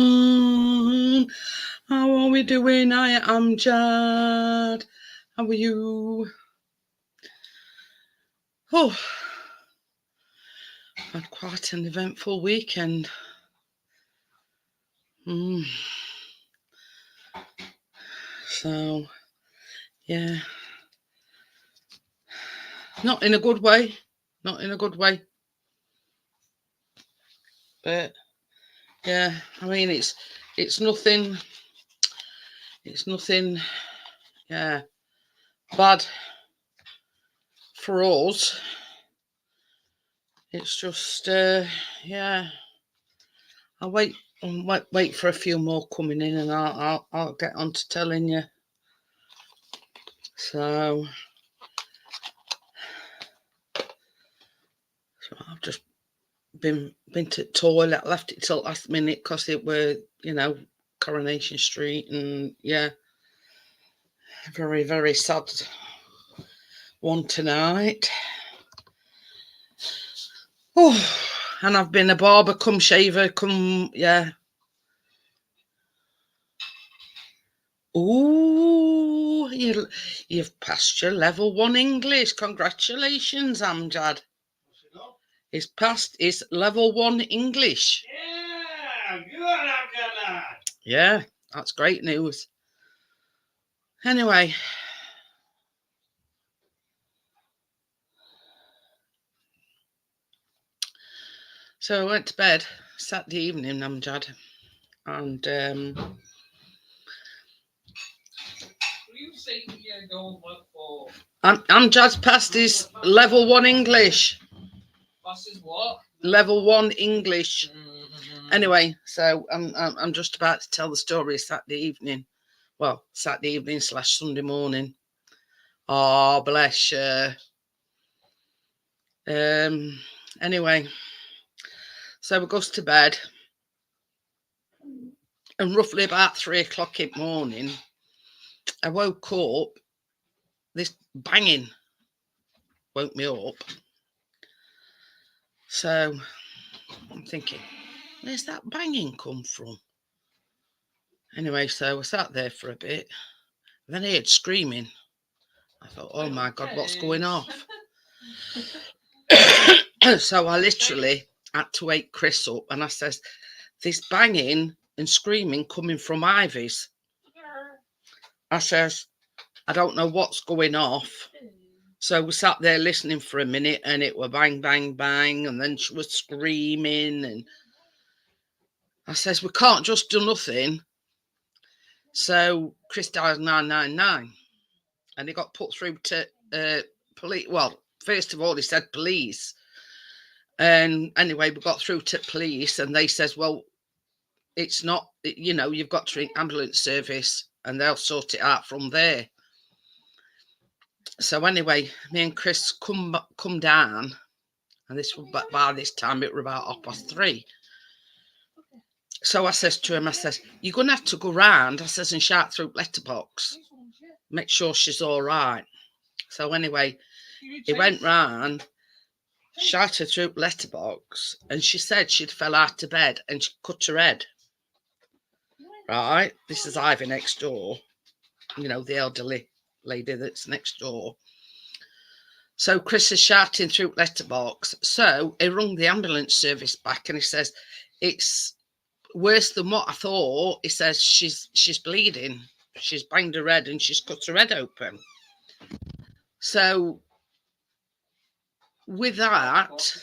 everyone. How are we doing? I am Jad. How are you? Oh, had quite an eventful weekend. So, yeah. Not in a good way. Not in a good way. But, yeah, I mean, it's nothing, yeah, bad for us. It's just, yeah. I'll wait for a few more coming in, and I'll get on to telling you. So I've just been to the toilet, left it till last minute because it were, Coronation Street, and yeah, very, very sad one tonight. Oh, and I've been a barber come shaver come, yeah. Ooh, you've passed your level 1 English. Congratulations, Amjad. He's passed his level 1 English. Yeah, good, Amjad. Yeah, that's great news. Anyway. So I went to bed Saturday evening, Amjad, and Amjad's passed his level 1 English. Passed his what? Level 1 English. Anyway, so I'm just about to tell the story Saturday evening. Well, Saturday evening / Sunday morning. Oh, bless you. Anyway, so we goes to bed, and roughly about 3 o'clock in the morning, I woke up. This banging woke me up. So I'm thinking, where's that banging come from? Anyway, so I sat there for a bit. Then I heard screaming. I thought, oh my God, what's going off? So I literally had to wake Chris up, and I says, this banging and screaming coming from Ivy's. I says, I don't know what's going off. So we sat there listening for a minute, and it were bang, bang, bang, and then she was screaming, and I says, we can't just do nothing. So Chris dialed 999, and he got put through to police. Well, first of all, he said police. And anyway, we got through to police, and they says, well, it's not, you've got to ring ambulance service, and they'll sort it out from there. So anyway, me and Chris come down, and by this time it was about 3:30. So I says to him, I says, you're going to have to go round, I says, and shout through letterbox, make sure she's all right. So anyway, he went round, shouted through letterbox, and she said she'd fell out of bed and she cut her head. Right, this is Ivy next door, the elderly lady that's next door. So Chris is shouting through letterbox. So he rung the ambulance service back, and he says, it's worse than what I thought. He says she's bleeding, she's banged her head and she's cut her head open. So with that,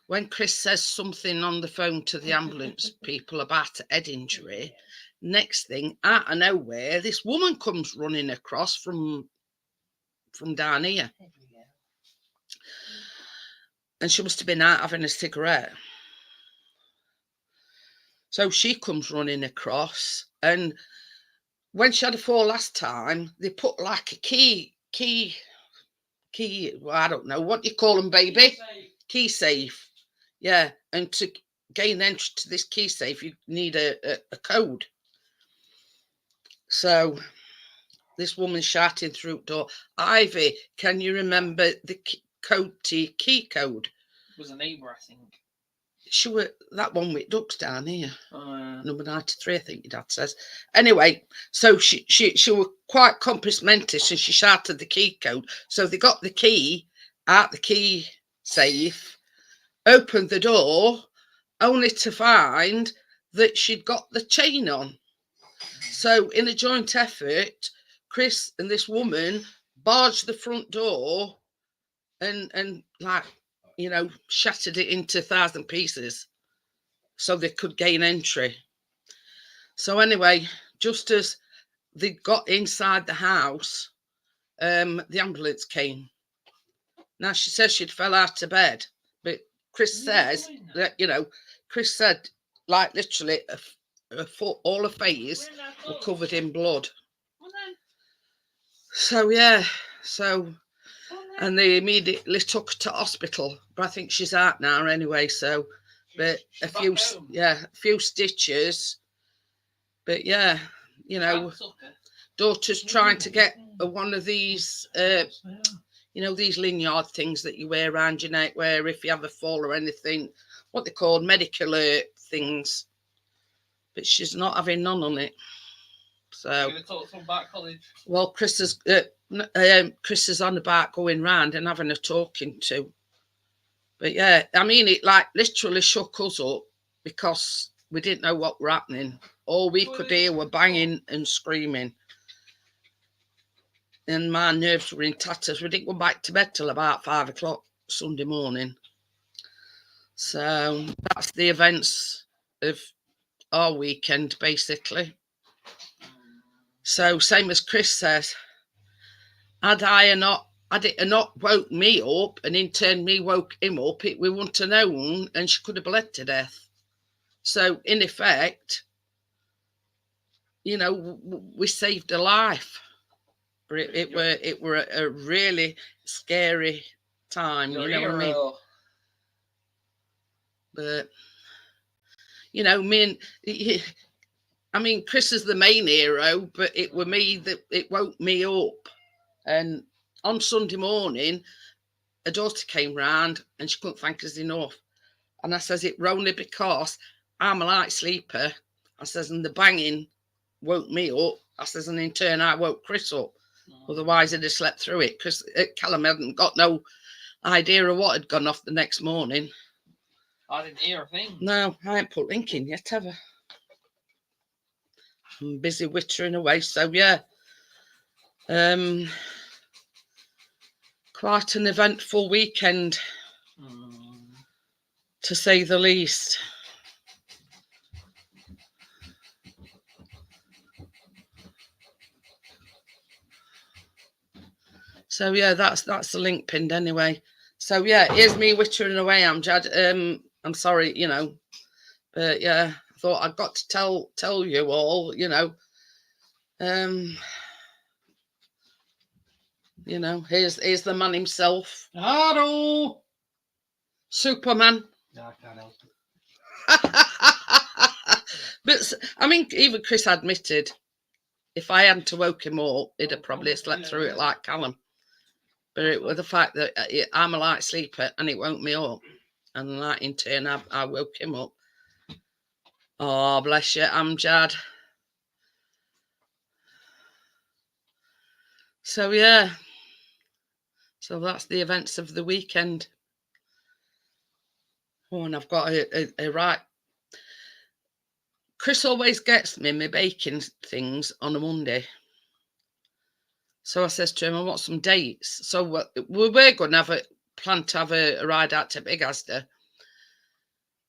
when Chris says something on the phone to the ambulance people about a head injury, next thing, out of nowhere, this woman comes running across from down here. And she must have been out having a cigarette. So she comes running across, and when she had a fall last time, they put like a key, well, I don't know, what do you call them, baby? Key safe. Yeah, and to gain entry to this key safe, you need a code. So this woman's shouting through the door, Ivy, can you remember the key code? It was a neighbour, I think. she were that one with ducks down here. Number 93, I think your dad says. Anyway, so she were quite compass mentis and she shouted the key code. So they got the key out the key safe, opened the door, only to find that she'd got the chain on. So in a joint effort, Chris and this woman barged the front door and like, you know, shattered it into 1,000 pieces so they could gain entry. So anyway, just as they got inside the house, the ambulance came. Now, she says she'd fell out of bed, but Chris says that, you know, Chris said, like, literally a foot, all her face were covered in blood. So, yeah, so, and they immediately took her to hospital, but I think she's out now anyway, so, but a few stitches, but yeah, you know, daughter's trying to get one of these, you know, these lanyard things that you wear around your neck, where if you have a fall or anything, what they call medical things. But she's not having none on it. So, you're going to talk to them about college? Well, Chris is on about going round and having a talking to. But yeah, I mean, it like literally shook us up because we didn't know what were happening. All we could hear were banging and screaming. And my nerves were in tatters. We didn't go back to bed till about 5 o'clock Sunday morning. So that's the events of our weekend, basically. So same as Chris says, had it not woke me up and in turn me woke him up, we wouldn't have known and she could have bled to death. So in effect, you know, we saved a life. But it were a really scary time, you know what I mean? But you know, I mean, Chris is the main hero, but it were me that it woke me up. And on Sunday morning, a daughter came round and she couldn't thank us enough. And I says, it were only because I'm a light sleeper. I says, and the banging woke me up. I says, and in turn, I woke Chris up. Otherwise, I'd have slept through it because Callum hadn't got no idea of what had gone off the next morning. I didn't hear a thing. No, I ain't put link in yet, have I? I'm busy wittering away, so yeah. Quite an eventful weekend, to say the least. So yeah, that's the link pinned anyway. So yeah, here's me wittering away, Amjad. I'm sorry, you know, but yeah, I thought I'd got to tell you all, you know. You know, here's the man himself. Hello, Superman. No, I can't help it. But I mean, even Chris admitted, if I hadn't woke him up, he'd have probably slept through it like Callum. But it was the fact that I'm a light sleeper and it woke me up. And that in turn, I woke him up. Oh, bless you, Amjad. So, yeah. So that's the events of the weekend. Oh, and I've got a right... Chris always gets me my baking things on a Monday. So I says to him, I want some dates. So we were going to plan to have a ride out to Big Asda.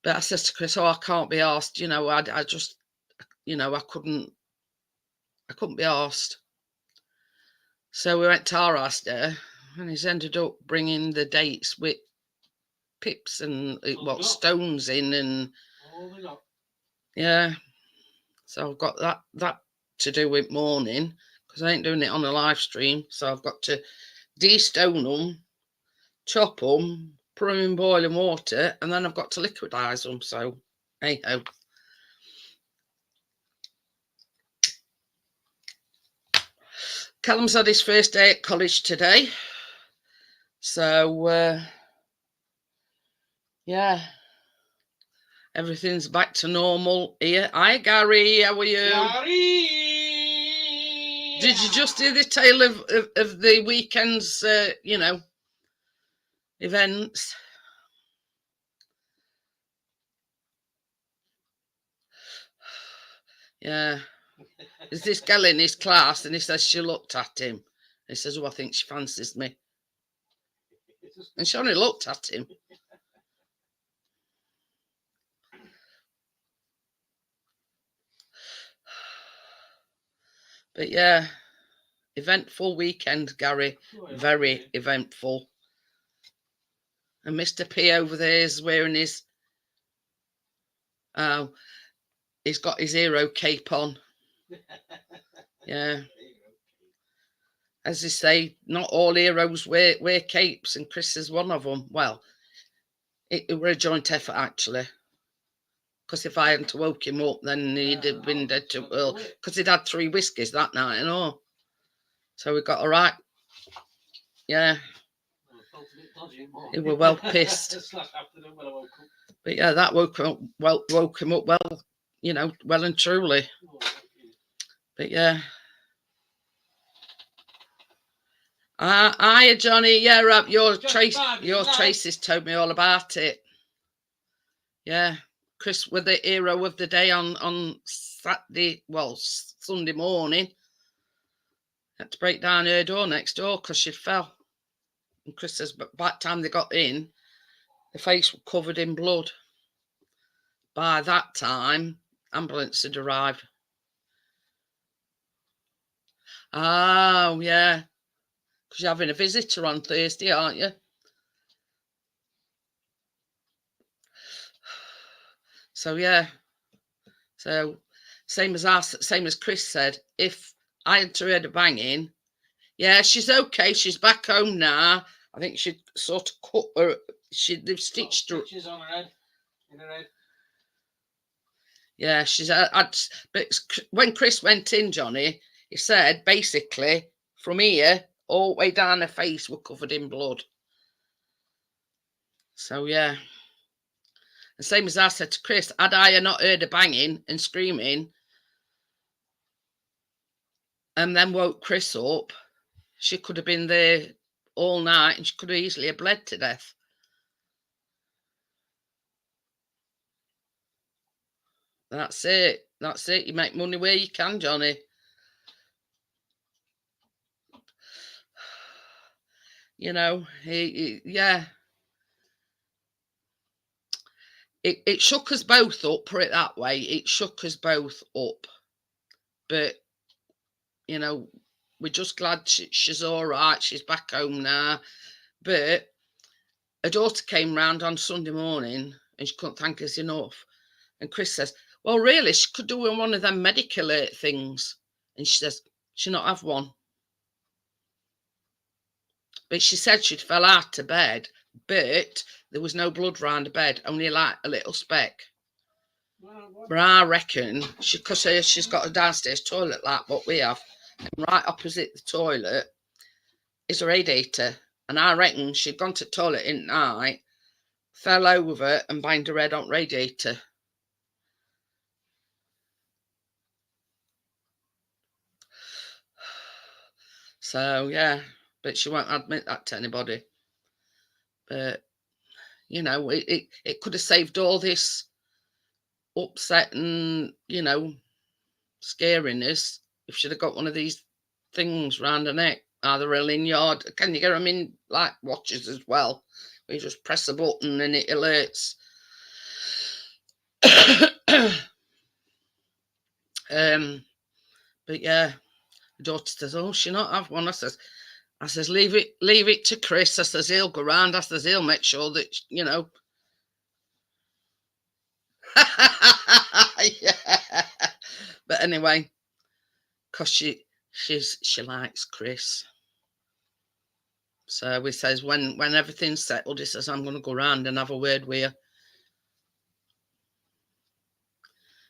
But I says to Chris, I can't be asked. You know, I just, you know, I couldn't be asked. So we went to our Asda and he's ended up bringing the dates with pips and stones in and yeah. So I've got that to do with morning. I ain't doing it on a live stream, so I've got to de-stone them, chop them, put them in boiling water, and then I've got to liquidise them. So, hey ho. Callum's had his first day at college today, so yeah. Everything's back to normal here. Hi, Gary. How are you? Gary! Did you just hear the tale of the weekend's, events? Yeah. There's this girl in his class, and he says she looked at him. He says, "Oh, I think she fancies me." And she only looked at him. But yeah, eventful weekend, Gary. Very eventful. And Mr. P over there is wearing his, he's got his hero cape on. Yeah. As they say, not all heroes wear capes, and Chris is one of them. Well, it were a joint effort, actually. Because if I hadn't woke him up, then he'd have been dead too early. Because he'd had 3 whiskies that night and all. So we got all right. Yeah. He were well pissed. But yeah, that woke him up well, well and truly. But yeah. Hiya, Johnny. Yeah, right. Your Tracy's told me all about it. Yeah. Chris was the hero of the day on Saturday, well, Sunday morning. Had to break down her door next door because she fell. And Chris says, but by the time they got in, the face was covered in blood. By that time, ambulance had arrived. Oh, yeah. Because you're having a visitor on Thursday, aren't you? So, yeah. So, same as Chris said, if I had heard a banging, yeah, she's okay. She's back home now. I think she'd sort of cut her. They've stitched her. Stitches on her head. In her head. Yeah, she's but when Chris went in, Johnny, he said basically from here all the way down her face were covered in blood. So yeah. The same as I said to Chris, had I not heard her banging and screaming and then woke Chris up, she could have been there all night and she could have easily have bled to death. That's it. That's it. You make money where you can, Johnny. You know, yeah. It shook us both up, put it that way. It shook us both up. But, you know, we're just glad she's all right. She's back home now. But her daughter came round on Sunday morning and she couldn't thank us enough. And Chris says, well, really, she could do one of them medical things. And she says, she not have one. But she said she'd fell out of bed, but there was no blood round the bed, only like a little speck. But I reckon because she's got a downstairs toilet like what we have, and right opposite the toilet is a radiator. And I reckon she'd gone to the toilet in the night, fell over and banged her head on radiator. So yeah, but she won't admit that to anybody. But you know, it could have saved all this upset and, you know, scariness if she'd have got one of these things round her neck, either a lanyard. Can you get them in like watches as well? Where you just press a button and it alerts. But yeah, the daughter says, "Oh, she not have one." I says, leave it to Chris. I says, he'll go round. I says, he'll make sure that, you know. Yeah. But anyway, because she likes Chris. So he says when everything's settled, he says, I'm going to go round and have a word with you.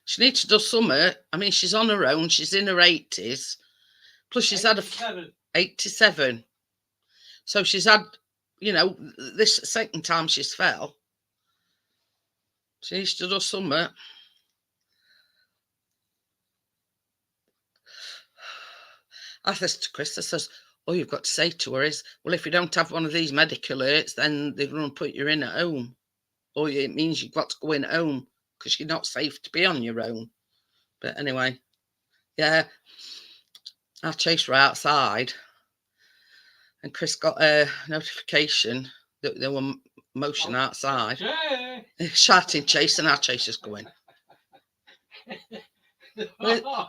She needs to do something. I mean, she's on her own. She's in her 80s. Plus she's 87. Had 87. So she's had, you know, this second time she's fell. She needs to do something. I says to Chris, I says, all you've got to say to her is, well, if you don't have one of these medical alerts, then they're going to put you in at home. Or it means you've got to go in at home because you're not safe to be on your own. But anyway, yeah, I chased her outside and Chris got a notification that there were motion outside. Shouting, chase, and our chasers going.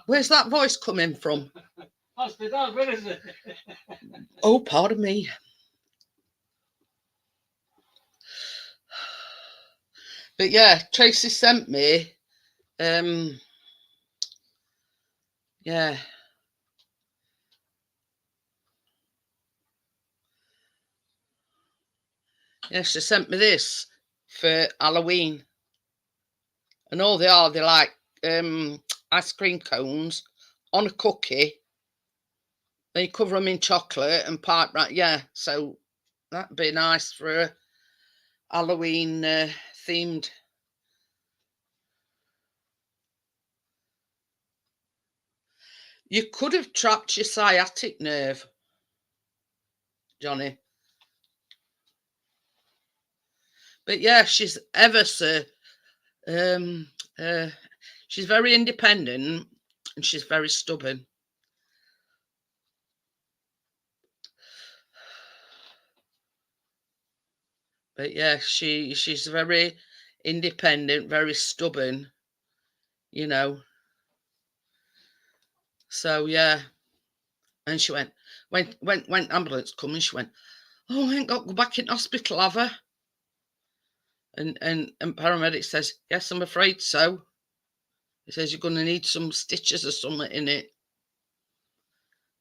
Where's that voice coming from? That's the dog, where is it? Oh, pardon me. But yeah, Tracy sent me, yeah. Yeah, she sent me this for Halloween. And all they are, they're like ice cream cones on a cookie. They cover them in chocolate and pipe right. Yeah, so that'd be nice for a Halloween themed. You could have trapped your sciatic nerve, Johnny. But yeah, she's ever so she's very independent and she's very stubborn. But yeah, she's very independent, very stubborn, you know. So yeah. And she went, when ambulance coming, she went, oh, I ain't got to go back in hospital, have I? And paramedic says, yes, I'm afraid so. He says you're going to need some stitches or something in it.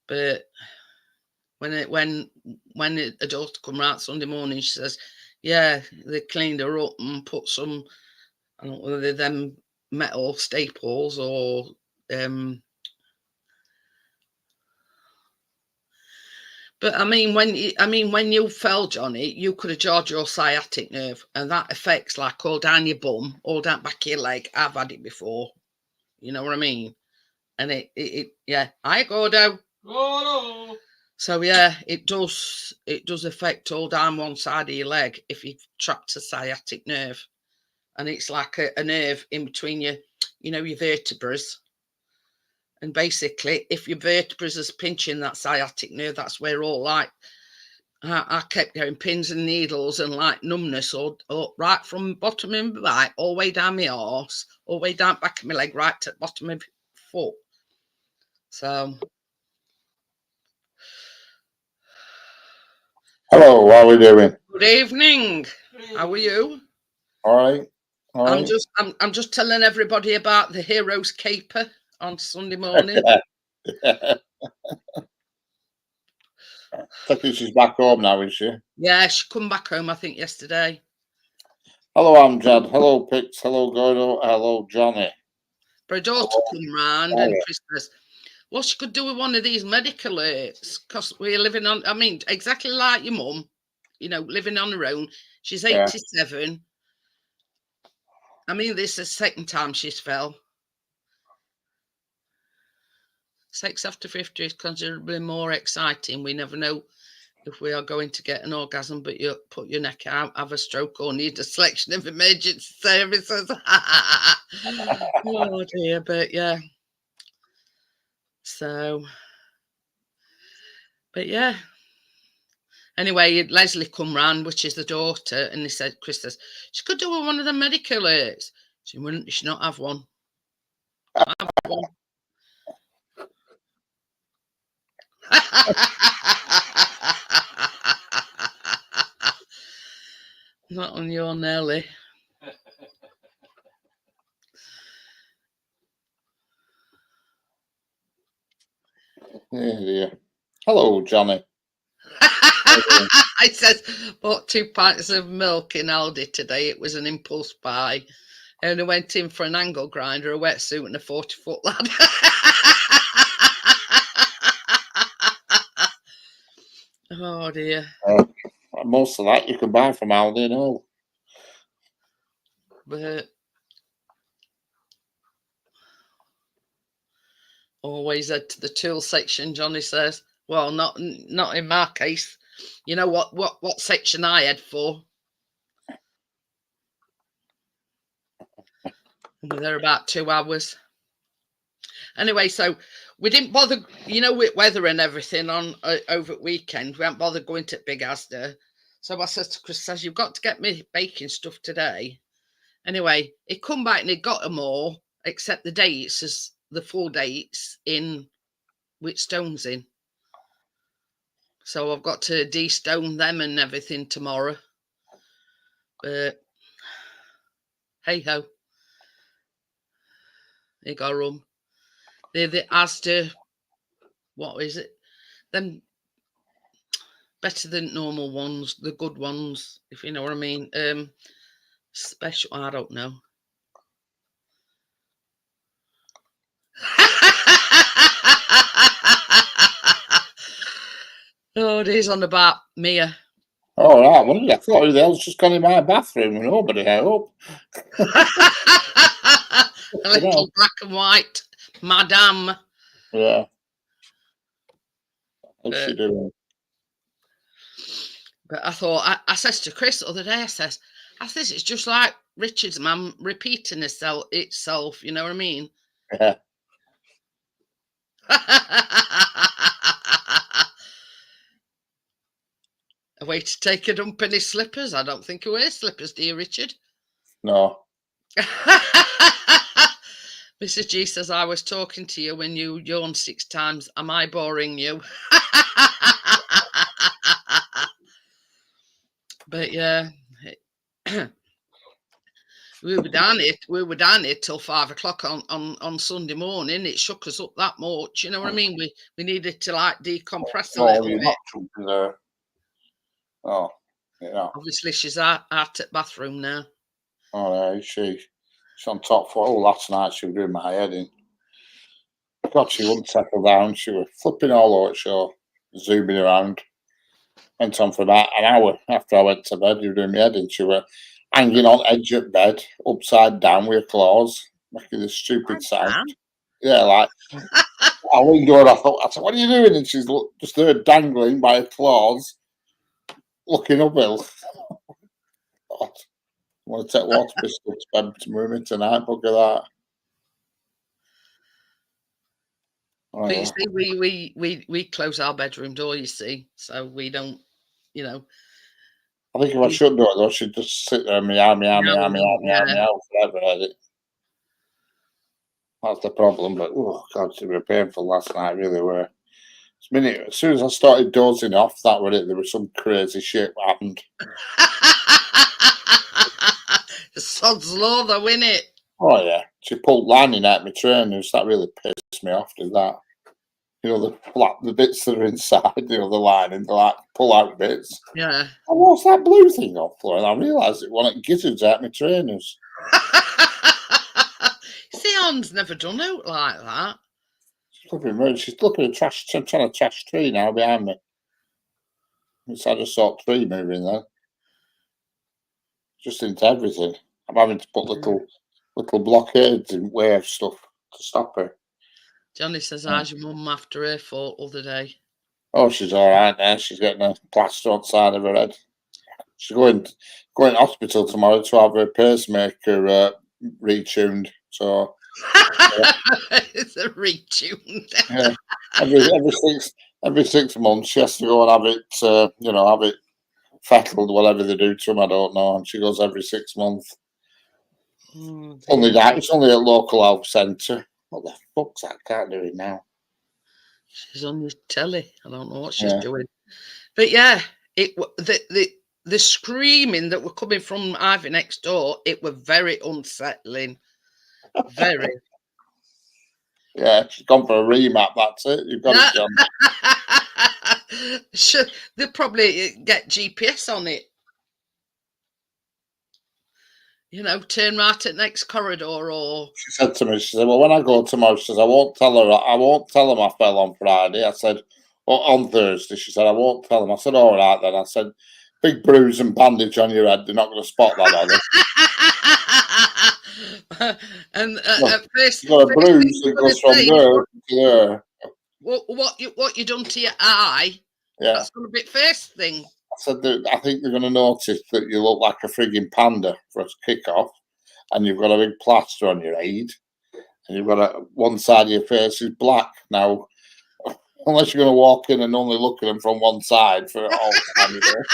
But when a daughter come out Sunday morning, she says, yeah, they cleaned her up and put some, I don't know whether they're them metal staples or but I mean when you fell, Johnny, you could have jarred your sciatic nerve, and that affects like all down your bum, all down back of your leg. I've had it before. You know what I mean? And it yeah, I Gordo. Gordo. So yeah, it does affect all down one side of your leg if you've trapped a sciatic nerve. And it's like a nerve in between your vertebrae. And basically, if your vertebrae is pinching that sciatic nerve, that's where all like I kept getting pins and needles and like numbness or right from bottom of my back all the way down my arse, all the way down back of my leg, right to the bottom of my foot. So hello, how are we doing? good evening. How are you? All right. I'm just telling everybody about the Hero's Caper on Sunday morning. I think she's back home now, is she? Yeah, she come back home, I think, yesterday. Hello, Amjad. Hello, Pix. Hello, Gordo. Hello, Johnny. For her daughter come round and Christmas. What she could do with one of these medical alerts, because we're living on, I mean, exactly like your mum, living on her own. She's 87. Yeah. I mean, this is the second time she's fell. Sex after 50 is considerably more exciting. We never know if we are going to get an orgasm, but you put your neck out, have a stroke, or need a selection of emergency services. Oh dear, but yeah. So, but yeah. Anyway, Leslie come round, which is the daughter, and they said, Chris says, she could do one of the medical alerts. She wouldn't, she not have one. Have one. Not on your Nelly. Yeah, dear. Hello, Johnny. I says, bought 2 pints of milk in Aldi today. It was an impulse buy. And I went in for an angle grinder, a wetsuit, and a 40-foot ladder. Oh dear. Most of that you can buy from Aldi, no. But Always head to the tool section, Johnny says. Well, not in my case. You know what section I head for? We're there about 2 hours. Anyway, so we didn't bother, with weather and everything on over at weekend. We hadn't bothered going to Big Asda. So I said to Chris, "You've got to get me baking stuff today." Anyway, he come back and he got them all, except the dates, as the 4 dates in which stones in. So I've got to de-stone them and everything tomorrow. But hey ho, they got rum. They're the Asda. What is it? Them better than normal ones, the good ones, if you know what I mean. Special. I don't know. Oh, it is on about Mia. All right, well, I thought who else just gone in my bathroom and nobody, I hope. A little black and white madame. Yeah. What's she doing? But I thought, I says to Chris the other day, I says it's just like Richard's mum repeating itself, you know what I mean? Yeah. A way to take a dump in his slippers. I don't think he wears slippers, do you, Richard? No. Mrs. G says, "I was talking to you when you yawned 6 times. Am I boring you?" But yeah, we were down here till 5 o'clock on Sunday morning. It shook us up that much, you know what I mean? We needed to like decompress a little you're bit. not jumping there. Oh, yeah. Obviously, she's out at the bathroom now. Oh, yeah, she's on top for. Oh, last night she was doing my head in. God, she wouldn't settle down. She was flipping all over the show, zooming around. Went on for about an hour after I went to bed. You were doing my head in. She was hanging on edge of bed, upside down with her claws, making this stupid sound. Yeah, like I leaned over. I said, "What are you doing?" And she's just there dangling by her claws, looking uphill. God, I want to take water pistol to bed tomorrow morning tonight. Look at that. Oh, But yeah. you see, we close our bedroom door, you see, so we don't, I think if I should do it though, she'd just sit there meow forever. That's the problem. But oh God, they were painful last night. Really were. As soon as I started dozing off, that was it. There was some crazy shit happened. The sod's law, though, innit? Oh yeah, she pulled lining out my trainers. That really pissed me off. Did that? The bits that are inside, the lining, the like pull out bits. Yeah. And what's that blue thing off for? And I realised it wanted gizzards out my trainers. See, Anne's never done out like that. She's looking at trash, trying to trash tree now behind me. It's I just saw a tree moving there. Just into everything. I'm having to put little blockades in way of stuff to stop her. Johnny says, "How's your mum after her fall other day?" Oh, she's all right now. She's getting a plaster on the side of her head. She's going to hospital tomorrow to have her pacemaker retuned. So it's a retuned. Yeah, every 6 months she has to go and have it fettled, whatever they do to him. I don't know. And she goes every 6 months. Only that. It's only a local health centre. What the fuck's that cat doing now? She's on your telly. I don't know what she's doing. But yeah, the screaming that were coming from Ivy next door, it were very unsettling. Very. Yeah, she's gone for a remap. That's it. You've got it, John. They'll probably get GPS on it. Turn right at next corridor, or she said to me, she said, "Well, when I go tomorrow," she says, I won't tell them I fell on Friday. I said, on Thursday. She said, "I won't tell them." I said, "All right then." I said, "Big bruise and bandage on your head. They're not going to spot that, are they?" And at first, you got a bruise that goes from there to her. what you done to your eye? Yeah. That's gonna be first thing. I said that I think they're going to notice that you look like a frigging panda for a kick-off, and you've got a big plaster on your head, and you've got one side of your face is black. Now, unless you're going to walk in and only look at them from one side for all the time you're there.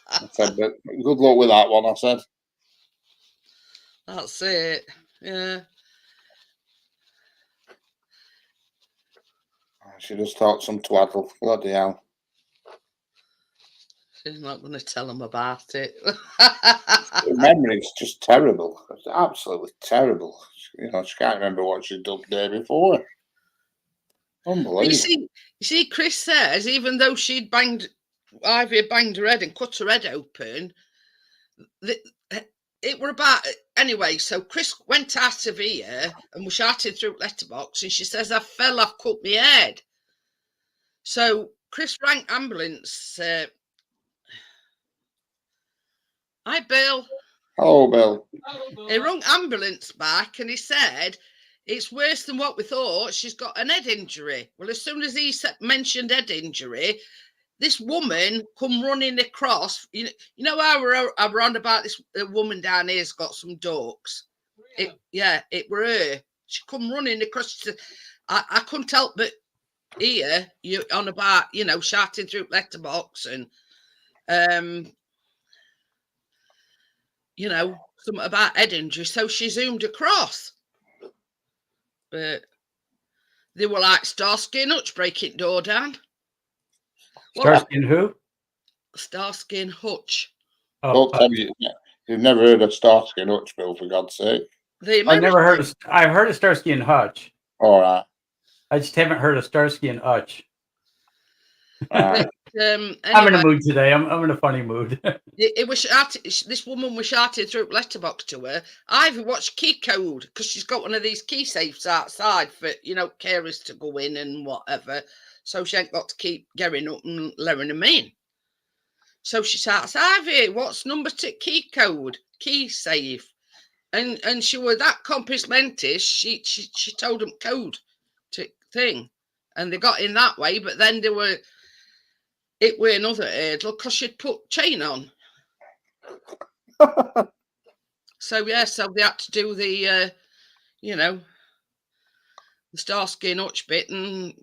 I said, but good luck with that one, I said. That's it. Yeah. She just thought some twaddle. Bloody hell. She's not going to tell them about it. Her memory's just terrible. It's absolutely terrible. You know, she can't remember what she'd done the day before. Unbelievable. You see, Chris says even though Ivy had banged her head and cut her head open, it were about anyway. So Chris went out of here and was shouting through letterbox, and she says, "I fell, I've cut my head." So Chris rang ambulance. Hi, Bill. Hello, Bill. He rung ambulance back, and he said, "It's worse than what we thought. She's got an head injury." Well, as soon as he mentioned head injury, this woman come running across. You know how we're on about this woman down here's got some dogs. It were her. She come running across. She said, I couldn't help but hear you on about, shouting through letterbox and something about head injury. So she zoomed across. But they were like Starsky and Hutch breaking door down. Starsky and who? Starsky and Hutch. Don't tell me you've never heard of Starsky and Hutch, Bill, for God's sake. I've never heard of. I've heard of Starsky and Hutch. All right. I just haven't heard of Starsky and Hutch. Right. Anyway, I'm in a mood today. I'm in a funny mood. it was this woman was shouting through letterbox to her. Ivy, what's key code? Because she's got one of these key safes outside for carers to go in and whatever. So she ain't got to keep getting up and letting them in. So she shouts, "Ivy, what's number key code? Key safe." And she was that complimentous. She told them code to thing, and they got in that way. But then it were another hurdle because she'd put chain on. So they had to do the the Starsky and Hutch bit and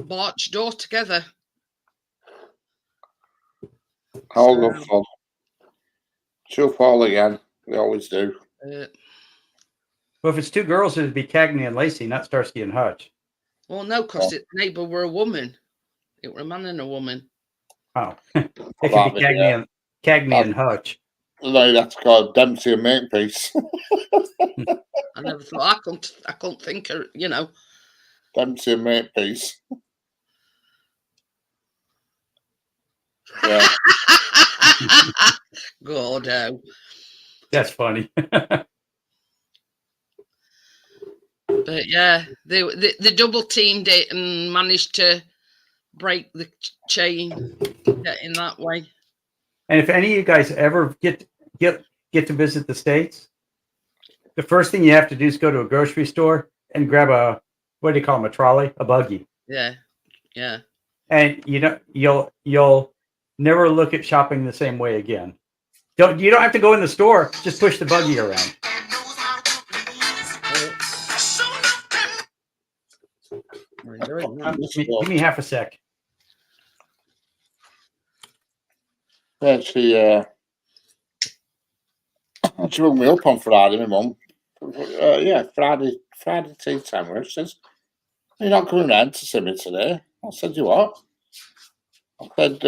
march door together. All good fun. She'll fall again. They always do. Well, if it's two girls, it'd be Cagney and Lacey, not Starsky and Hutch. Well, no, because the neighbour were a woman. It were a man and a woman. Oh, it could be Cagney and Hutch. No, that's called Dempsey and Makepeace. I never thought I couldn't think of Dempsey and Makepeace. Yeah. God, That's funny. But yeah, they double teamed it and managed to break the chain in that way. And if any of you guys ever get to visit the States, the first thing you have to do is go to a grocery store and grab what do you call them, a trolley, a buggy. Yeah. And you'll never look at shopping the same way again. You don't have to go in the store, just push the buggy around. Give me half a sec. Yeah, she rung me up on Friday, my mum. Friday tea time where she says, "You're not coming round to see me today?" I said, "You what?" I said,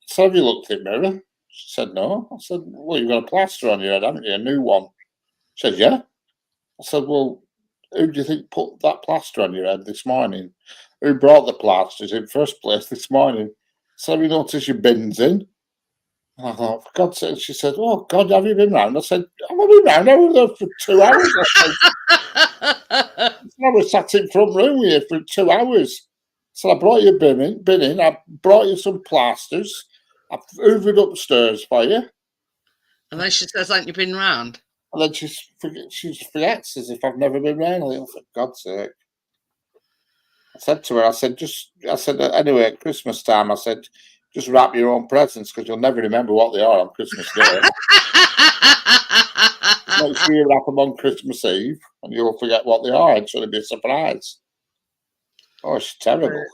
"So have you looked in the mirror?" She said, "No." I said, "Well, you've got a plaster on your head, haven't you? A new one." She said, "Yeah." I said, "Well, who do you think put that plaster on your head this morning? Who brought the plasters in first place this morning?" So have you noticed your bin's in? And I thought, for God's sake, she said, "Oh, God, have you been round?" I said, "I've been round. I was there for 2 hours." I was sat in front room with you for 2 hours. So I brought you bin in. I brought you some plasters. I've hoovered upstairs for you. And then she says, "Ain't you been round?" And then she just forgets as if I've never been round. Oh, for God's sake. I said to her, I said, anyway, at Christmas time, I said, just wrap your own presents because you'll never remember what they are on Christmas Day. Make sure you wrap them on Christmas Eve and you'll forget what they are. It's going to be a surprise. Oh, it's terrible.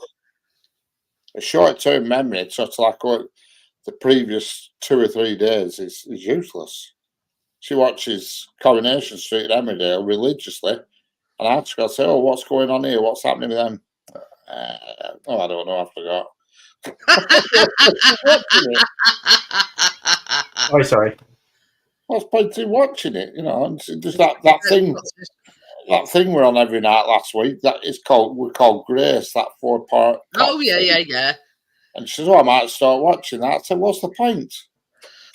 A short-term memory, such like the previous 2 or 3 days, is useless. She watches Coronation Street and Emmerdale religiously, and I just got to say, "Oh, what's going on here? What's happening with them?" Oh, I don't know. I forgot. Oh, sorry. I was plenty watching it, you know, and just that thing we're on every night last week. We're called Grace. That 4-part. Oh yeah. And she says, "Oh, I might start watching that." I said, "What's the point?"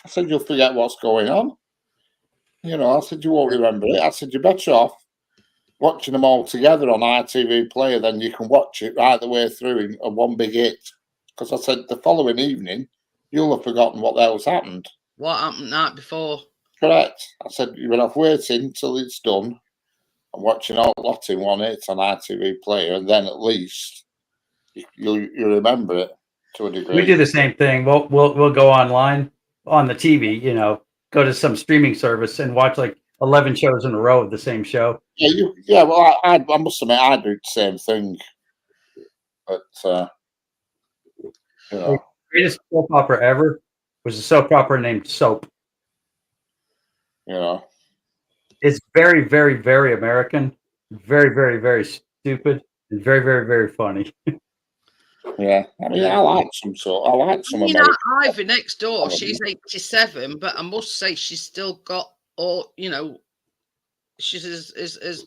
I said, "You'll forget what's going on." You know, I said, "You won't remember it." I said, "You're better off watching them all together on ITV Player, then you can watch it right the way through in one big hit." Because I said the following evening, you'll have forgotten what the hell's happened. What happened the night before? Correct. I said, you're off waiting till it's done and watching all lot in one hit on ITV Player, and then at least you remember it to a degree. We do the same thing. We'll go online on the TV, you know, go to some streaming service and watch like 11 shows in a row of the same show. Yeah, well, I must admit, I do the same thing. But, you know. The greatest soap opera ever was a soap opera named Soap. You know. It's very, very, very American, very, very, very stupid, and very, very, very funny. Yeah, I mean, I like some American. Ivy next door, she's 87, but I must say she's still got all, you know, she's as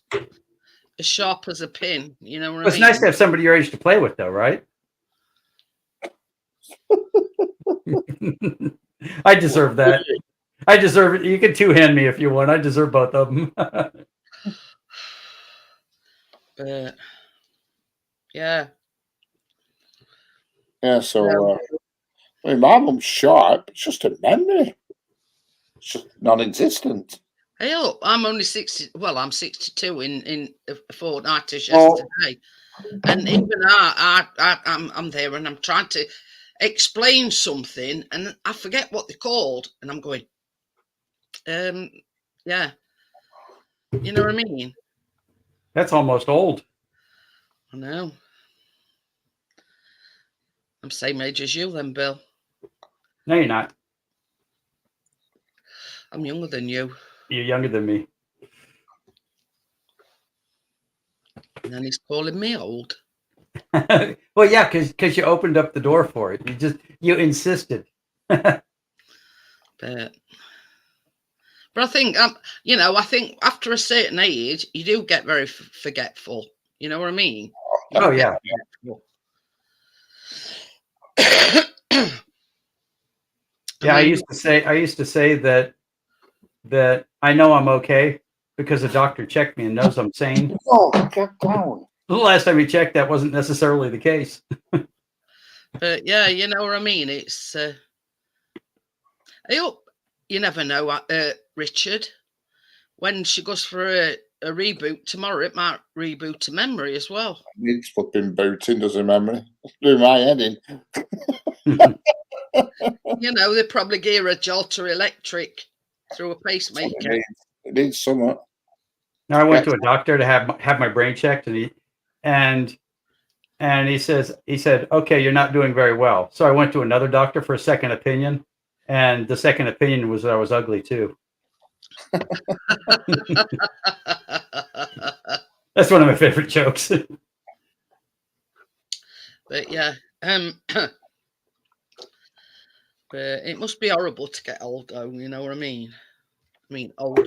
sharp as a pin, you know what I mean? It's nice to have somebody your age to play with, though, right? I deserve that. I deserve it. You can two-hand me if you want. I deserve both of them. But yeah. Yeah, so I mean, my mum's sharp. It's just a memory. It's just non-existent. Hey, look, I'm only 60. Well, I'm 62 in a fortnight-ish yesterday, and even I'm there, and I'm trying to explain something, and I forget what they're called, and I'm going, yeah, you know what I mean? That's almost old. I know. I'm same age as you, then, Bill. No, you're not. I'm younger than you. You're younger than me. And then he's calling me old. Well, yeah, because you opened up the door for it. You insisted. But I think you know, I think after a certain age, you do get very forgetful. You know what I mean? Oh yeah. Yeah, I used to say that I know I'm okay because the doctor checked me and knows I'm sane. Oh, get down. The last time he checked, that wasn't necessarily the case. But yeah, you know what I mean. It's I hope you never know, Richard. When she goes for a reboot tomorrow, it might reboot to memory as well. Needs flipping booting, does a memory. Do my head in. You know, they probably gear a jolter electric through a pacemaker. It needs somewhat. Now I went to a doctor to have my brain checked, and he said, okay, you're not doing very well. So I went to another doctor for a second opinion, and the second opinion was that I was ugly too. That's one of my favorite jokes. But yeah, but it must be horrible to get old, though. You know what I mean? I mean, old.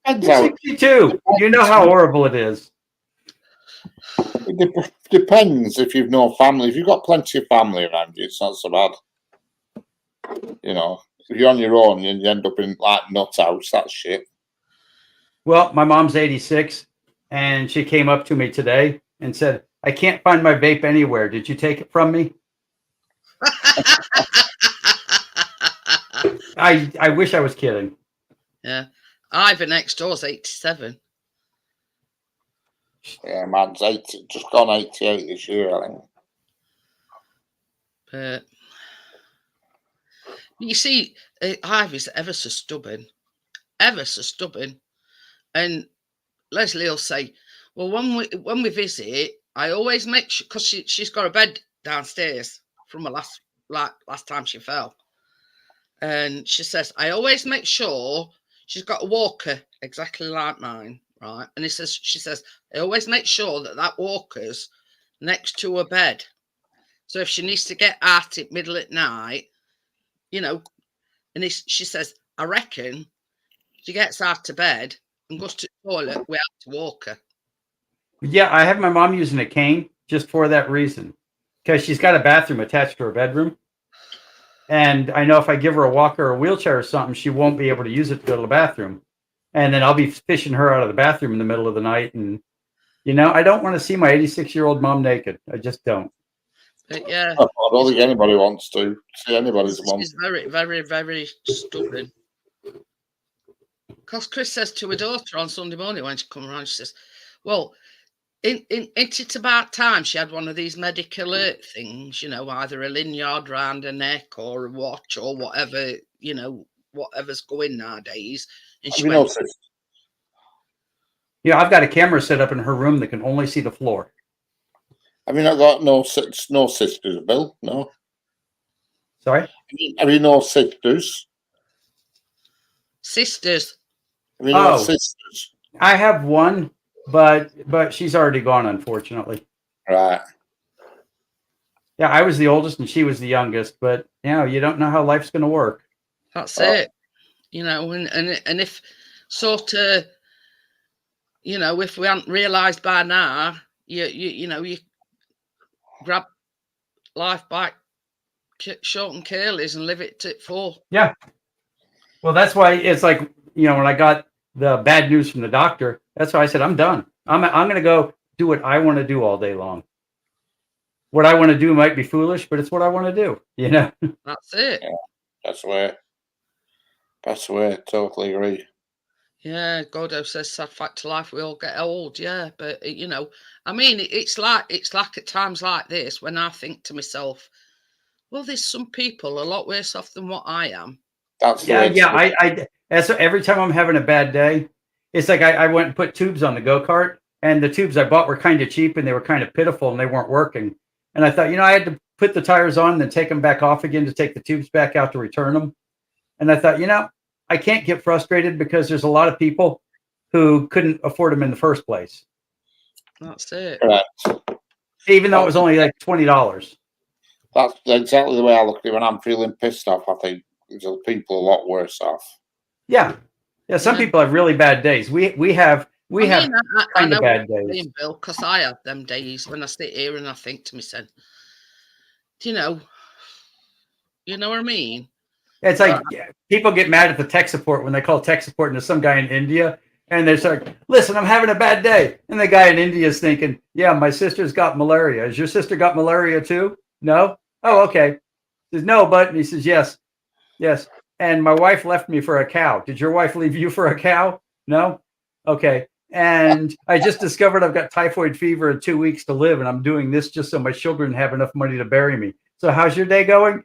62. You know how horrible it is. It depends if you've no family. If you've got plenty of family around you, it's not so bad. You know, if you're on your own and you end up in like nut house, that's shit. Well, my mom's 86, and she came up to me today and said, I can't find my vape anywhere. Did you take it from me? I wish I was kidding. Yeah. Ivor next door's 87. Yeah, man's 80, just gone 88 this year, I think. But you see, Ivy's ever so stubborn. Ever so stubborn. And Leslie will say, well, when we visit, I always make sure, because she's got a bed downstairs from the last time she fell. And she says, I always make sure she's got a walker exactly like mine, right? And she says, I always make sure that walker's next to her bed. So if she needs to get at it middle at night, you know, and she says, I reckon she gets out of bed and goes to the toilet, we have to walk her. Yeah, I have my mom using a cane just for that reason, because she's got a bathroom attached to her bedroom. And I know if I give her a walker or a wheelchair or something, she won't be able to use it to go to the bathroom. And then I'll be fishing her out of the bathroom in the middle of the night. And, I don't want to see my 86-year-old mom naked. I just don't. But yeah. I don't think anybody wants to see anybody's mom. She's very, very, very stubborn. Because Chris says to her daughter on Sunday morning when she comes around, she says, well, it's about time she had one of these medical alert things, either a lanyard round her neck or a watch or whatever, whatever's going nowadays. And she went, I've got a camera set up in her room that can only see the floor. Have you not got no sisters, Bill? No. Sorry? Have you no sisters? Sisters. Have you no sisters? I have one, but she's already gone, unfortunately. Right. Yeah, I was the oldest and she was the youngest, but you don't know how life's going to work. That's it. And if sort of, if we hadn't realised by now, you grab life back short and curlies and live it to full. Yeah. Well, that's why it's like, when I got the bad news from the doctor, that's why I said, I'm done. I'm going to go do what I want to do all day long. What I want to do might be foolish, but it's what I want to do, That's it. Yeah, that's the way. Totally agree. Yeah, Gordo says sad fact to life, we all get old. Yeah, but I mean, it's like at times like this when I think to myself, well, there's some people a lot worse off than what I am. That's that's every time I'm having a bad day, it's like I went and put tubes on the go-kart, and the tubes I bought were kind of cheap and they were kind of pitiful and they weren't working. And I thought, I had to put the tires on and then take them back off again to take the tubes back out to return them. And I thought, I can't get frustrated because there's a lot of people who couldn't afford them in the first place. That's it. Correct. Even though it was only like $20. That's exactly the way I look at it. When I'm feeling pissed off, I think there's people a lot worse off. Yeah. Yeah. Some people have really bad days. We have kind of bad days. Bill, because I have them days when I sit here and I think to myself, you know what I mean? It's like people get mad at the tech support when they call tech support and there's some guy in India and they're like, listen, I'm having a bad day. And the guy in India is thinking, yeah, my sister's got malaria. Has your sister got malaria too? No? Oh, okay. He says, no, but, and he says, yes. And my wife left me for a cow. Did your wife leave you for a cow? No? Okay. And I just discovered I've got typhoid fever and 2 weeks to live. And I'm doing this just so my children have enough money to bury me. So how's your day going?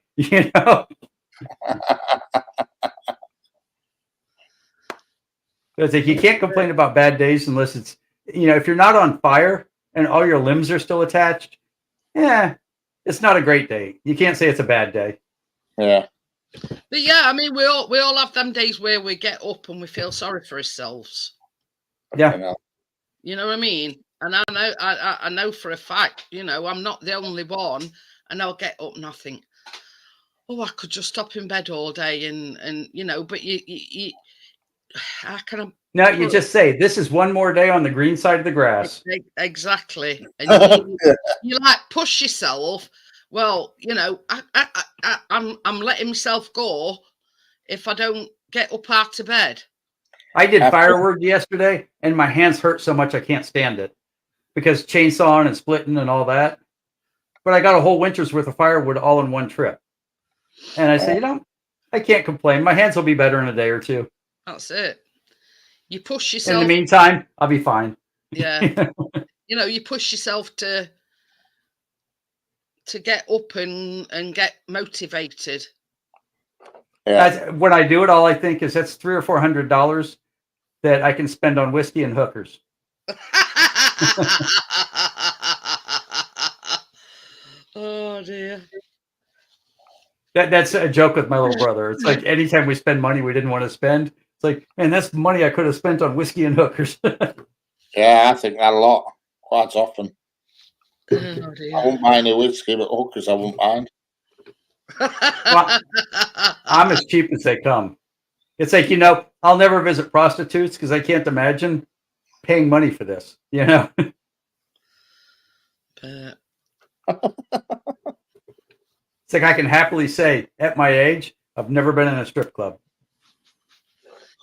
It's like you can't complain about bad days unless it's, if you're not on fire and all your limbs are still attached, it's not a great day. You can't say it's a bad day. Yeah. But yeah, I mean, we all have them days where we get up and we feel sorry for ourselves. Yeah. You know what I mean? And I know for a fact, I'm not the only one. And I'll get up and I think, oh, I could just stop in bed all day and but you how can I? No, you just say, this is one more day on the green side of the grass. Exactly. And you like push yourself. Well, I'm letting myself go if I don't get up out of bed. I did firework yesterday and my hands hurt so much I can't stand it because chainsawing and splitting and all that. But I got a whole winter's worth of firewood all in one trip. And I said, I can't complain. My hands will be better in a day or two. That's it. You push In yourself. the meantime, I'll be fine. Yeah. You push yourself to get up and get motivated. Yeah. When I do it, all I think is that's $300 or $400 that I can spend on whiskey and hookers. Oh dear. That's a joke with my little brother. It's like anytime we spend money we didn't want to spend, it's like, man, that's money I could have spent on whiskey and hookers. Yeah, I think that a lot, quite often. Oh I dear. won't mind a whiskey, but hookers I won't mind. Well, I'm as cheap as they come. It's like, I'll never visit prostitutes because I can't imagine paying money for this, But It's like I can happily say at my age, I've never been in a strip club.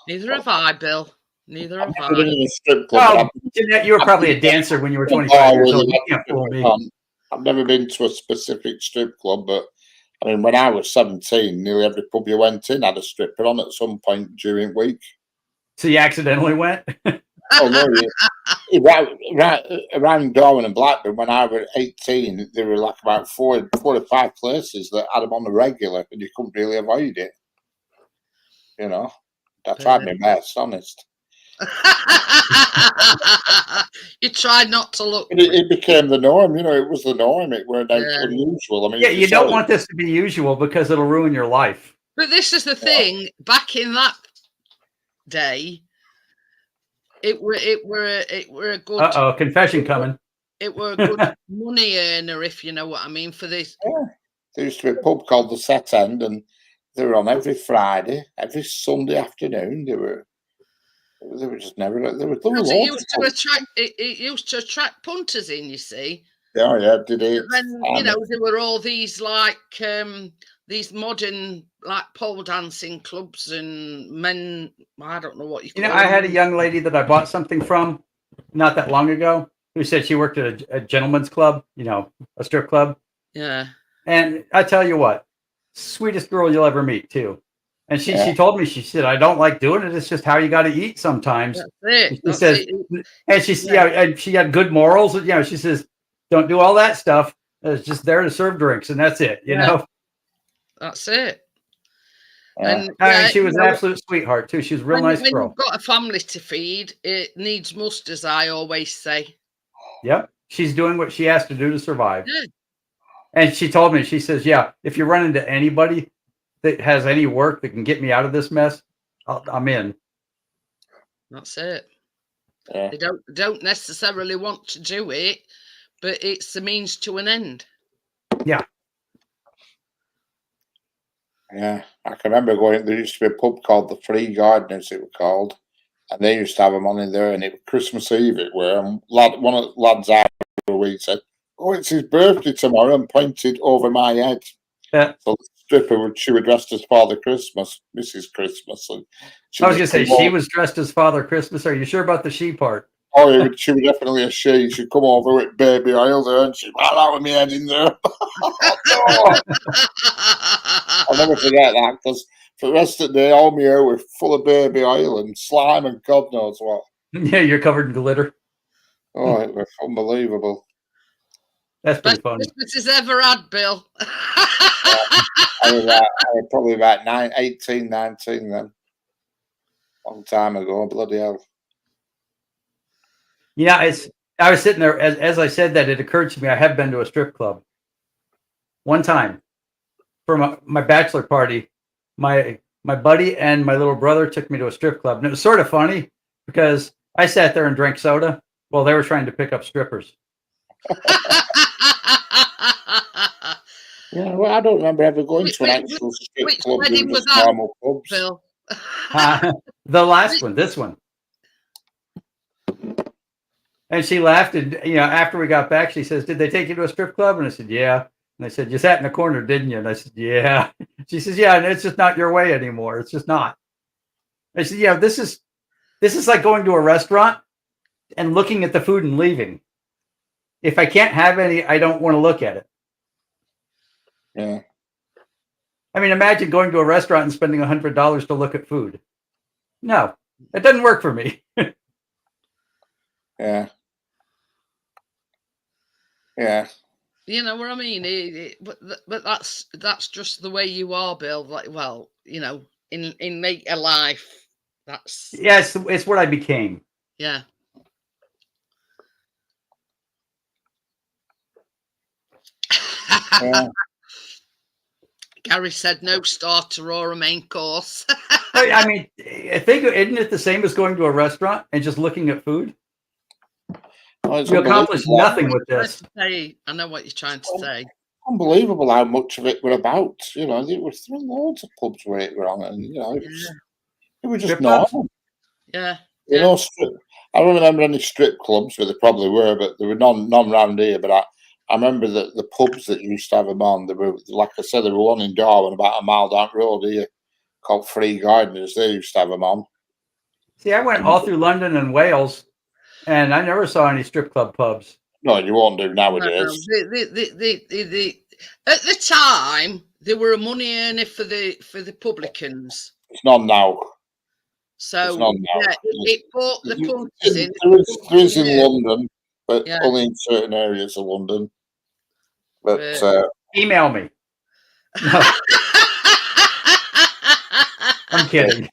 neither have I, Bill. Neither have I've been I. in a strip club. Oh, Jeanette, you were probably a dancer when you were Oh, 25 years well, old. You can't fool me. I've never been to a specific strip club, but I mean, when I was 17, nearly every pub you went in had a stripper on at some point during the week. So you accidentally went? Oh no, around Darwin and Blackburn when I was 18, there were like about four or five places that had them on the regular, and you couldn't really avoid it. I tried my best, honest. You tried not to look. It became the norm, it was the norm. It weren't unusual. I mean, Yeah, you don't want this to be usual because it'll ruin your life. But this is the thing. Back in that day, it were a good. Uh-oh, confession coming. It were a good money earner, if you know what I mean. For this, Yeah. There used to be a pub called the Set End, and they were on every Friday, every Sunday afternoon. They were just never. There were loads. It used to attract punters in. You see. Oh yeah, did it? And then there were all these these modern pole dancing clubs and men. I don't know what you. I had a young lady that I bought something from not that long ago who said she worked at a gentleman's club, a strip club. Yeah. And I tell you what, sweetest girl you'll ever meet too. And she told me, she said, I don't like doing it. It's just how you got to eat sometimes. That's it. She says, and she and she had good morals. She says, don't do all that stuff. It's just there to serve drinks, and that's it. You know. That's it. Yeah. And she was an absolute sweetheart too. She was a real nice girl. When you've got a family to feed, it needs must, as I always say. Yep, she's doing what she has to do to survive. Yeah. And she told me, she says, yeah, if you run into anybody that has any work that can get me out of this mess, I'm in. That's it. Yeah. They don't necessarily want to do it, but it's the means to an end. Yeah. Yeah, I can remember going. There used to be a pub called the Free Gardeners, it was called, and they used to have them on in there. And it was Christmas Eve, it were. And one of the lads out of the week said, "Oh, it's his birthday tomorrow," and pointed over my head. Yeah. So the stripper, she was dressed as Father Christmas, Mrs. Christmas. And I was going to say she was dressed as Father Christmas. Are you sure about the she part? Oh, yeah, she was definitely a she. She'd come over with baby oil there, and she'd right out with me head in there. I'll never forget that, because for the rest of the day, all my hair was full of baby oil and slime and God knows what. Yeah, you're covered in glitter. Oh, it was unbelievable. That's pretty Best funny. Christmas has ever had, Bill. I was probably about 18, 19 then. Long time ago, bloody hell. Yeah, I was sitting there as I said that, it occurred to me I have been to a strip club. One time for my bachelor party, my buddy and my little brother took me to a strip club, and it was sort of funny because I sat there and drank soda while they were trying to pick up strippers. Yeah, well, I don't remember ever going to an actual strip club. They were just normal pubs. Bill? The last one, this one. And she laughed, and after we got back, she says, "Did they take you to a strip club?" And I said, "Yeah." And they said, "You sat in the corner, didn't you?" And I said, "Yeah." She says, "Yeah, and it's just not your way anymore. It's just not." I said, "Yeah, this is like going to a restaurant and looking at the food and leaving. If I can't have any, I don't want to look at it." Yeah. I mean, imagine going to a restaurant and spending $100 to look at food. No, It doesn't work for me. Yeah. Yeah. You know what I mean? But that's just the way you are, Bill. Like, well, you know, in later life, that's Yes, it's what I became. yeah. Yeah. Gary said no starter or a main course. I mean, I think isn't it the same as going to a restaurant and just looking at food? Well, it's You accomplish unbelievable. nothing with Trying this. to say, I know what you're trying to say. Unbelievable how much of it were about. You know, there were loads of pubs where it were on, and you know, it was just Strip clubs? normal. Yeah. You know, I don't remember any strip clubs, but there probably were, but there were none round here. But I remember that the pubs that used to have them on, there were, like I said, there were one in Darwin about a mile down the road here called Free Gardeners. They used to have them on. See, I went all through London and Wales, and I never saw any strip club pubs. No, you won't do No, nowadays. at the time they were a money earner for the publicans. It's not now. So It's not now. yeah, it brought the punches in. There is in London, but Yeah. only in certain areas of London. But Email me. No, I'm kidding.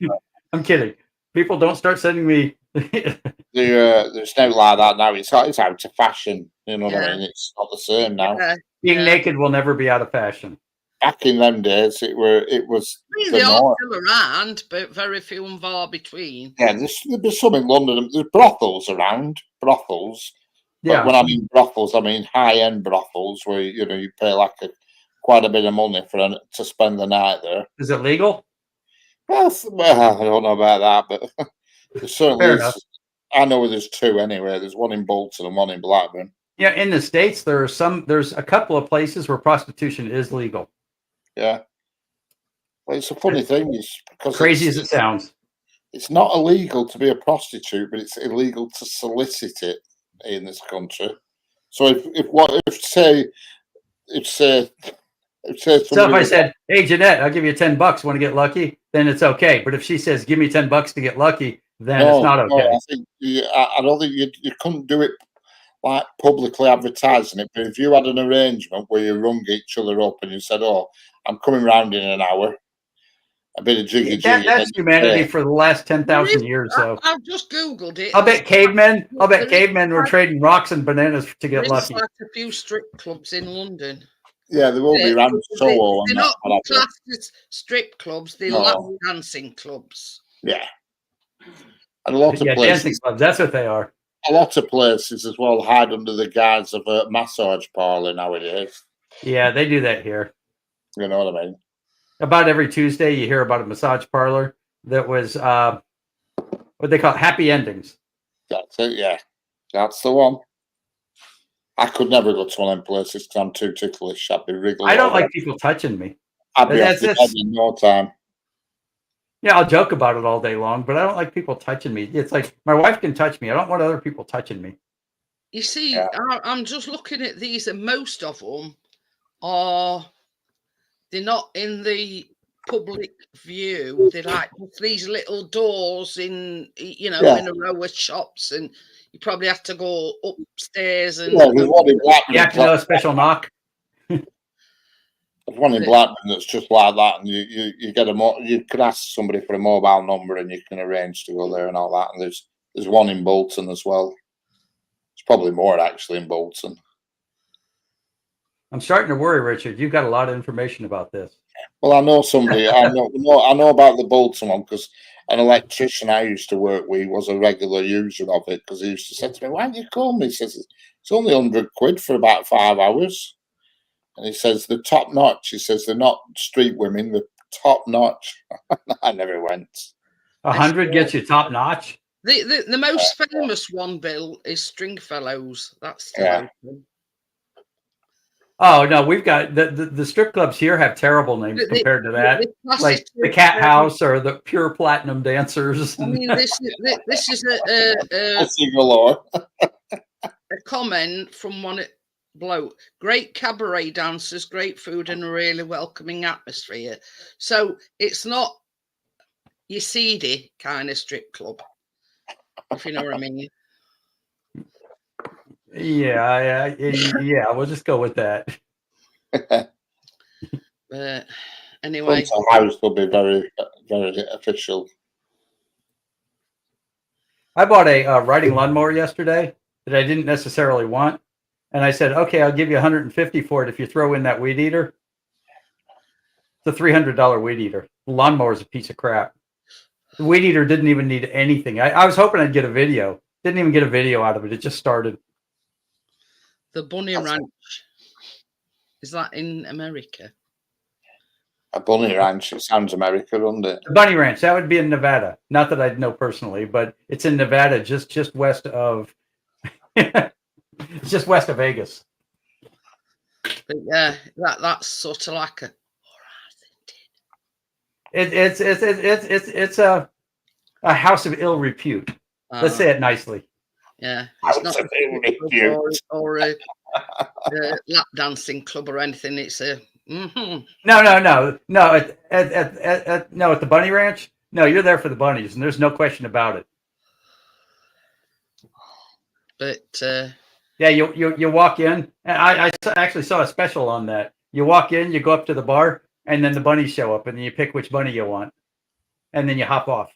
I'm kidding. People don't start sending me. there's no like that now. It's out of fashion. You know what Yeah. I mean? It's not the same now. Being naked will never be out of fashion. Back in them days, it was. I mean, the they are norm. still around, but very few and far between. Yeah, there's some in London. There's brothels around, brothels. Yeah. But when I mean brothels, I mean high-end brothels where you pay like quite a bit of money to spend the night there. Is it legal? Well, I don't know about that, but there certainly Fair is. enough. I know there's two anyway. There's one in Bolton and one in Blackburn. Yeah, in the States, there's a couple of places where prostitution is legal. Yeah. Well, it's a funny thing. It's because Crazy as it sounds. it's not illegal to be a prostitute, but it's illegal to solicit it in this country. So if say So if somebody I was- said, "Hey, Jeanette, I'll give you $10. Want to get lucky?" Then it's okay. But if she says, "Give me $10 to get lucky," then it's not okay. No, I think I don't think you couldn't do it like publicly advertising it. But if you had an arrangement where you rung each other up and you said, "Oh, I'm coming round in an hour," a bit of jiggy jiggy. That's humanity for the last 10,000 years. So I've just googled it. I'll bet cavemen were Like- trading rocks and bananas to get There's lucky. like a few strip clubs in London. Yeah, there will be around Soho They're and not that. classed as strip clubs. They're No. lap dancing clubs. Yeah, and a lot of Yeah, dancing places, clubs. That's what they are. a lot of places as well hide under the guise of a massage parlor nowadays. Yeah, they do that here. You know what I mean? About every Tuesday, you hear about a massage parlor that was what they call happy endings. That's it. Yeah, that's the one. I could never go to one of them places because I'm too ticklish. I'd be wriggling. I don't over. like people touching me. I'd be off that's- the bed in no time. Yeah, I'll joke about it all day long, but I don't like people touching me. It's like my wife can touch me. I don't want other people touching me. You see, Yeah. I'm just looking at these, and most of them they're not in the public view. They're like these little doors in in a row of shops, and you probably have to go upstairs and Yeah, there's one in Blackburn. You have to know a special knock. There's one in Blackburn that's just like that, and you get you could ask somebody for a mobile number, and you can arrange to go there and all that. And there's one in Bolton as well. It's probably more actually in Bolton. I'm starting to worry, Richard. You've got a lot of information about this. Well, I know somebody. I know about the Bolton one because an electrician I used to work with was a regular user of it because he used to say to me, "Why don't you call me?" He says, "It's only £100 for about 5 hours." And he says, "The top notch." He says, "They're not street women, the top notch." I never went. 100 gets you top notch. The most famous one, Bill, is Stringfellows. That's still Yeah. open. Oh no, we've got the strip clubs here have terrible names compared to that. Like the Cat House or the Pure Platinum Dancers. I mean, this is I see galore. a comment from one bloke. Great cabaret dancers, great food, and a really welcoming atmosphere. So it's not your seedy kind of strip club, if you know what I mean. Yeah. We'll just go with that. But anyway, Sometimes house will be very, very official. I bought a riding lawnmower yesterday that I didn't necessarily want, and I said, "Okay, I'll give you 150 for it if you throw in that weed eater." It's a $300 weed eater. The lawnmower is a piece of crap. The weed eater didn't even need anything. I was hoping I'd get a video. Didn't even get a video out of it. It just started. the Bunny Ranch, is that in America? A bunny ranch. It sounds American, doesn't it? The Bunny Ranch, that would be in Nevada. Not that I'd know personally, but it's in Nevada, just west of it's just west of Vegas. But yeah, that's sort of like a. It's a house of ill repute. Let's say it nicely. Yeah, House it's not of ill a club repute. or a lap dancing club or anything. It's a. No. No, at the Bunny Ranch. No, you're there for the bunnies, and there's no question about it. But yeah, you walk in, and I actually saw a special on that. You walk in, you go up to the bar, and then the bunnies show up, and then you pick which bunny you want, and then you hop off.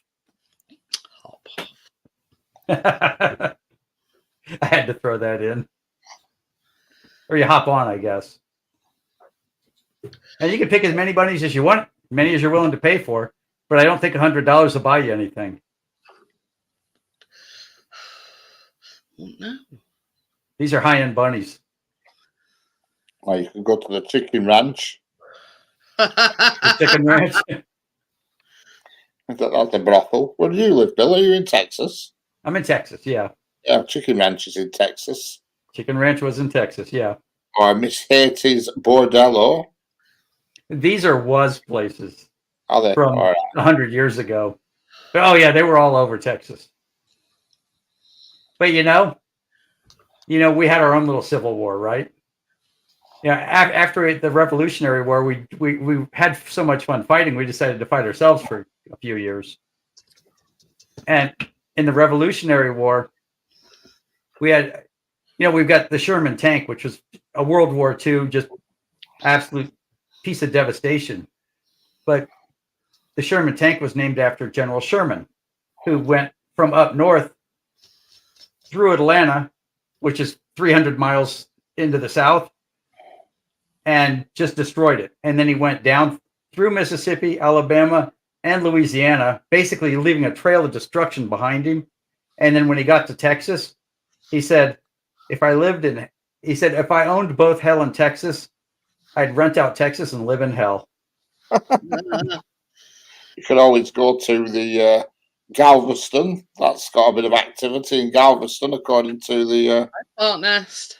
I had to throw that in, or you hop on, I guess. And you can pick as many bunnies as you want, many as you're willing to pay for. But I don't think $100 will buy you anything. No. These are high-end bunnies. Well, you can go to the chicken ranch. The chicken ranch. That's a brothel. Where do you live, Bill? Are you in Texas? I'm in Texas, yeah. Yeah, chicken ranch is in Texas. Chicken ranch was in Texas, yeah. Or Miss Hattie's Bordello. These was places Are they? from 100 years ago. But, oh, yeah, they were all over Texas. But, you know, we had our own little civil war, right? Yeah, after the Revolutionary War, we had so much fun fighting, we decided to fight ourselves for a few years. And in the Revolutionary War, we had, we've got the Sherman tank, which was a World War II, just absolute piece of devastation. But the Sherman tank was named after General Sherman, who went from up north through Atlanta, which is 300 miles into the south, and just destroyed it. And then he went down through Mississippi, Alabama, and Louisiana, basically leaving a trail of destruction behind him. And then when he got to Texas, he said, if I owned both hell and Texas, I'd rent out Texas and live in hell. You could always go to the Galveston. That's got a bit of activity in Galveston, according to the. Nest.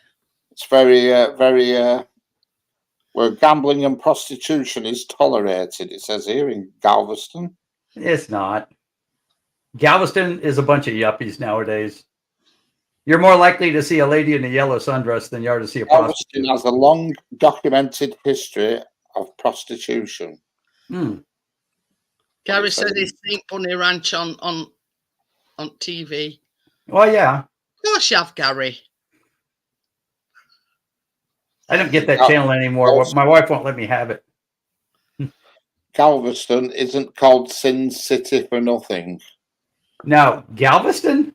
It's very, where gambling and prostitution is tolerated. It says here in Galveston. It's not. Galveston is a bunch of yuppies nowadays. You're more likely to see a lady in a yellow sundress than you are to see a prostitute. Galveston has a long documented history of prostitution. Gary said he's seen Bunny Ranch on TV. Well, yeah. Of course you have, Gary. I don't get that channel anymore. My wife won't let me have it. Galveston isn't called Sin City for nothing. No, Galveston?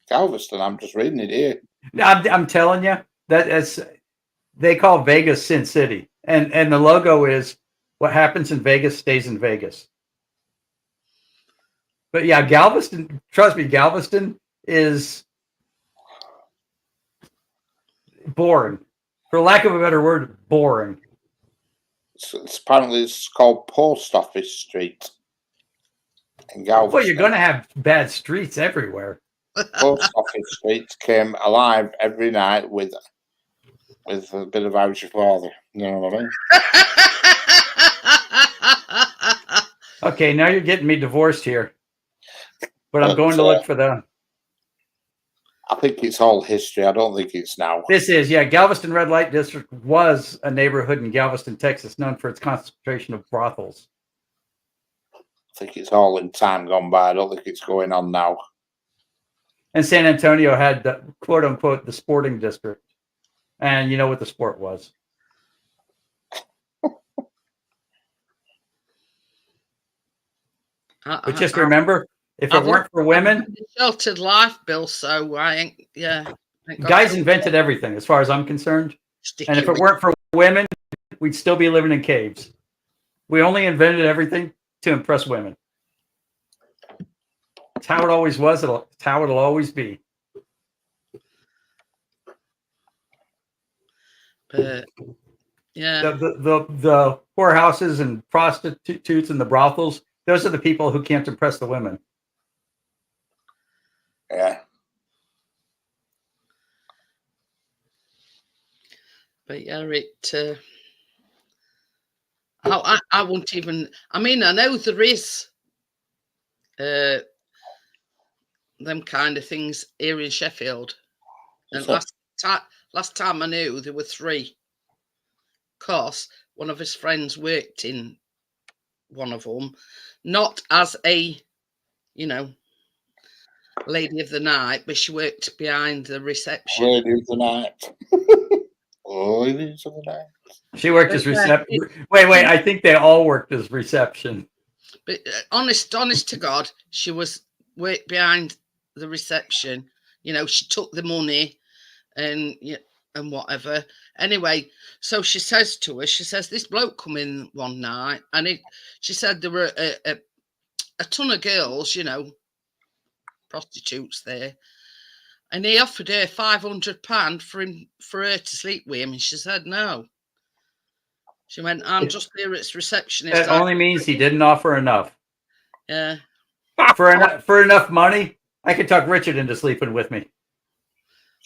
Galveston, I'm just reading it here. I'm telling you, they call Vegas Sin City. And the logo is what happens in Vegas stays in Vegas. But yeah, Galveston, trust me, Galveston is boring. For lack of a better word, boring. Apparently it's called Post Office Street in Galveston. Well, you're going to have bad streets everywhere. Post Office Street came alive every night with a bit of how's your father. You know what I mean? Okay, now you're getting me divorced here. But I'm going to look for them. I think it's all history. I don't think it's now. This is, yeah, Galveston Red Light District was a neighborhood in Galveston, Texas, known for its concentration of brothels. think it's all in time gone by. I don't think it's going on now. And San Antonio had the quote unquote the sporting district. And you know what the sport was. But just remember, if it weren't for women, sheltered life, Bill. So I ain't. Yeah, guys invented everything, as far as I'm concerned. sticky And if it with- weren't for women, we'd still be living in caves. We only invented everything to impress women. It's how it always was. It's how it'll always be. But yeah, The whorehouses and prostitutes and the brothels, those are the people who can't impress the women. Yeah. but yeah, it. I won't even. I mean, I know there is them kind of things here in Sheffield. And So- last time I knew there were 3. Cause one of his friends worked in one of them, not as a, lady of the night, but she worked behind the reception. Lady of the night. Ladies of the night. She worked as reception. Wait, I think they all worked as reception. But honest to God, she worked behind the reception. She took the money and whatever. Anyway, so she says to us, she says, this bloke come in one night and she said there were a ton of girls, prostitutes there. And he offered her £500 for her to sleep with him. And she said no. She went, I'm just here as receptionist. That only means he didn't offer enough. Yeah. For enough money, I could talk Richard into sleeping with me.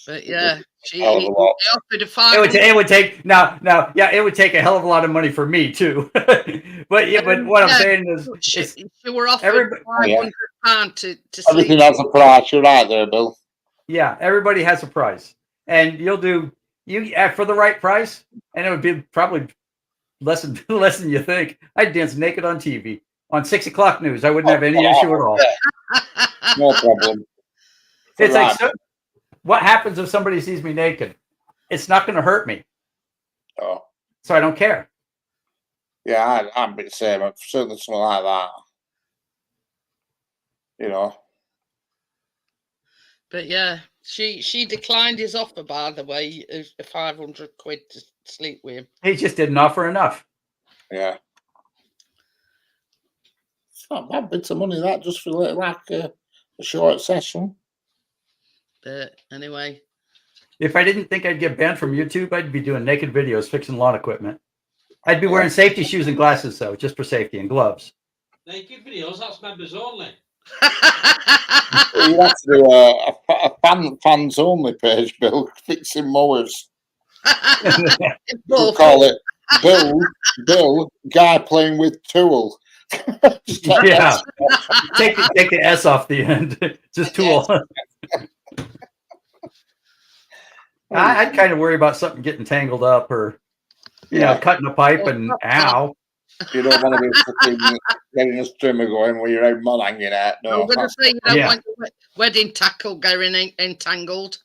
But yeah, he Hell of a lot. offered a £500. It would take it would take a hell of a lot of money for me too. but what I'm saying is, she were offered £500 to sleep. Everything has a price. You're right there, Bill. yeah, everybody has a price, and you for the right price, and it would be probably less than you think. I'd dance naked on TV on 6 o'clock news. I wouldn't have any issue at all. No problem. It's like, what happens if somebody sees me naked? It's not going to hurt me, Oh. so I don't care. Yeah, I'm the same. I'm certainly something like that. But yeah, she declined his offer, by the way, of 500 quid to sleep with him. He just didn't offer enough. Yeah. It's not a bad bit of money, that, just for like a short session. But anyway, If I didn't think I'd get banned from YouTube, I'd be doing naked videos fixing lawn equipment. I'd be wearing safety shoes and glasses, though, just for safety, and gloves. Naked videos, that's members only. You have to do a fans only page, Bill, fixing mowers. We'll call it Bill, guy playing with tool. Yeah. Take the S off the end. Just tool. I'd kind of worry about something getting tangled up or, cutting a pipe and ow. You don't want to be fucking getting a strimmer going where your own mud hanging out. No. I'm going to say you don't want your wedding tackle getting entangled.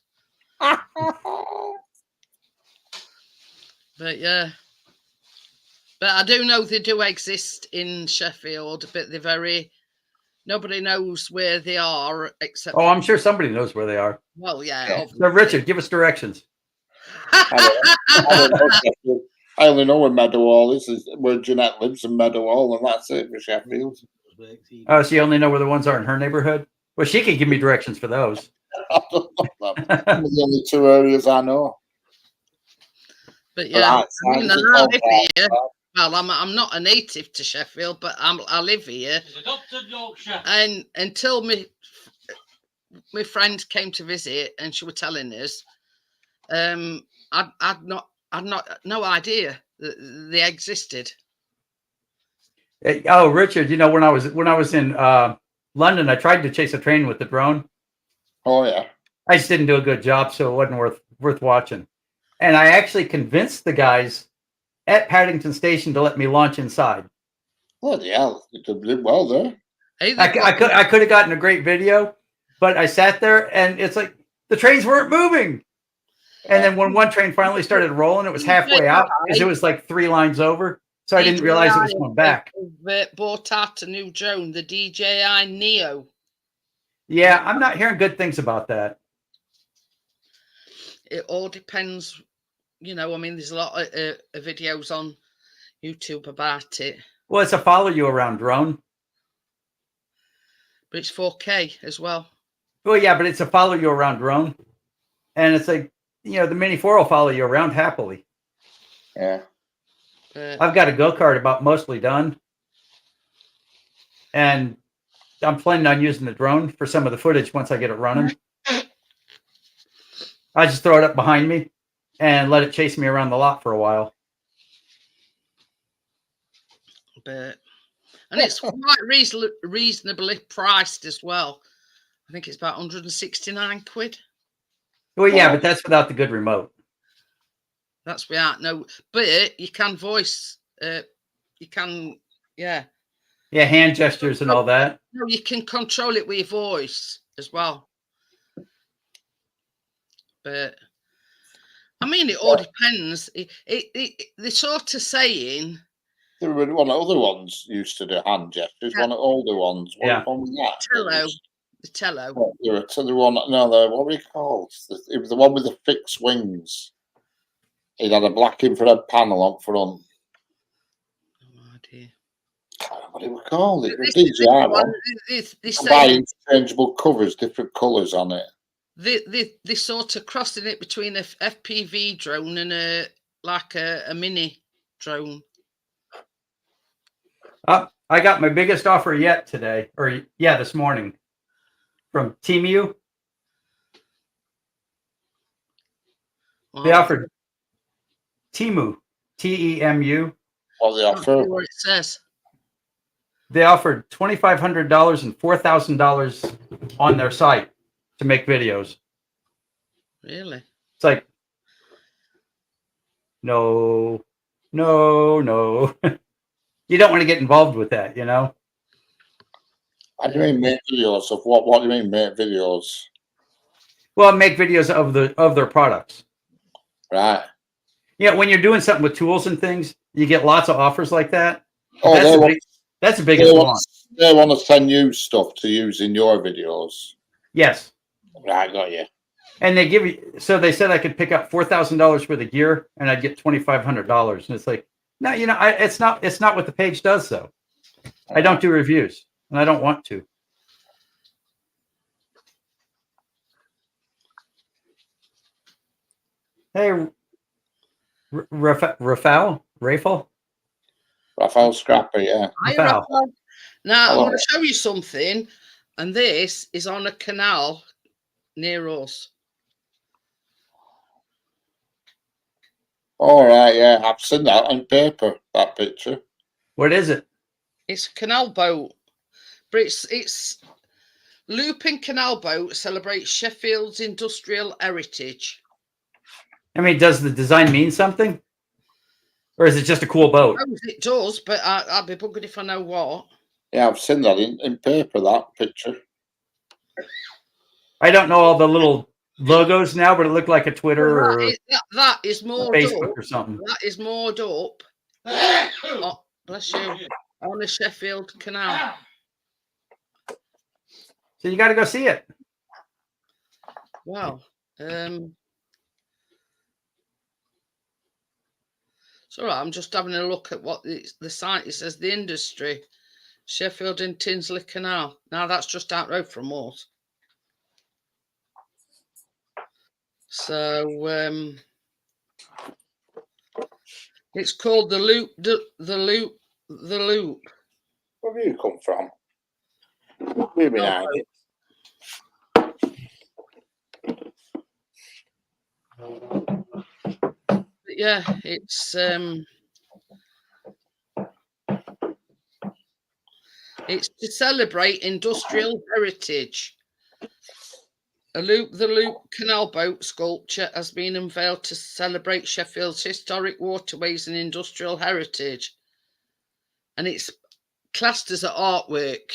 But yeah. But I do know they do exist in Sheffield, but nobody knows where they are except. Oh, I'm sure somebody knows where they are. Well, yeah. So, Richard, give us directions. I only know where Meadowhall is where Jeanette lives in Meadowhall, and that's it for Sheffield. Oh, so you only know where the ones are in her neighborhood? Well, she could give me directions for those. I don't know them. The only 2 areas I know. But yeah, I live here. Right. Well, I'm not a native to Sheffield, but I live here. He's adopted Yorkshire. And until my friend came to visit, and she was telling us, I'd no idea that they existed. Oh, Richard, when I was in London, I tried to chase a train with the drone. Oh yeah. I just didn't do a good job, so it wasn't worth watching. And I actually convinced the guys at Paddington Station to let me launch inside. Bloody hell, you did well there. Hey, I could have gotten a great video, but I sat there and it's like the trains weren't moving. And then when one train finally started rolling, it was halfway out because it was like 3 lines over. So I didn't realize it was going back. Bought out a new drone, the DJI Neo. Yeah, I'm not hearing good things about that. It all depends, you know. I mean, there's a lot of videos on YouTube about it. Well, it's a follow you around drone. But it's 4K as well. Well, yeah, but it's a follow you around drone. And it's like, you know, the Mini 4 will follow you around happily. Yeah. I've got a go-kart about mostly done. And I'm planning on using the drone for some of the footage once I get it running. I just throw it up behind me and let it chase me around the lot for a while. And it's quite reasonably priced as well. I think it's about 169 quid. Well, yeah, but that's without the good remote. That's without no, but you can voice, you can, yeah. Yeah, hand gestures and all that. No, you can control it with your voice as well. But I mean, it all depends. They're sort of saying. There were one of the other ones used to do hand gestures. Yeah. One of the older ones. Yeah. What was that? The Tello. The one. No, what were they called? It was the one with the fixed wings. It had a black infrared panel on front. No idea. I can't remember what it was called. It was This DJI one. They Buy say interchangeable covers, different colours on it. they sort of crossing it between a FPV drone and a mini drone. I got my biggest offer yet today, or this morning, from Temu. They offered Temu, TEMU. What they offer? What it says. They offered $2,500 and $4,000 on their site to make videos. Really? It's like, no. You don't want to get involved with that, you know? What do you mean make videos of what? What do you mean make videos? Well, make videos of their products. Right. Yeah, when you're doing something with tools and things, you get lots of offers like that. Oh, that's the biggest one. They want to send you stuff to use in your videos. Yes. Right, got you. And they give you, so they said I could pick up $4,000 worth of gear and I'd get $2,500. And it's like, no, you know, it's not what the page does though. I don't do reviews and I don't want to. Hey, Rafael? Raphael Scrapper, yeah. Hi, Rafael. Rafael. Now, Hello. I'm going to show you something, and this is on a canal near us. All right, yeah. I've seen that on paper, that picture. What is it? It's a canal boat, but it's Looping Canal Boat celebrates Sheffield's industrial heritage. I mean, does the design mean something? Or is it just a cool boat? It does, but I'd be buggered if I know what. Yeah, I've seen that in paper, that picture. I don't know all the little logos now, but it looked like a Twitter or that is moored Facebook up. or something. That is moored up. Oh, bless you. On the Sheffield Canal. So you got to go see it. Wow. It's all right. I'm just having a look at what the site. It says the industry, Sheffield and Tinsley Canal. Now that's just out road from us. So it's called the Loop. The Loop. Where have you come from? We've been out. Yeah, it's to celebrate industrial heritage. The Loop canal boat sculpture has been unveiled to celebrate Sheffield's historic waterways and industrial heritage. And it's classed as an artwork.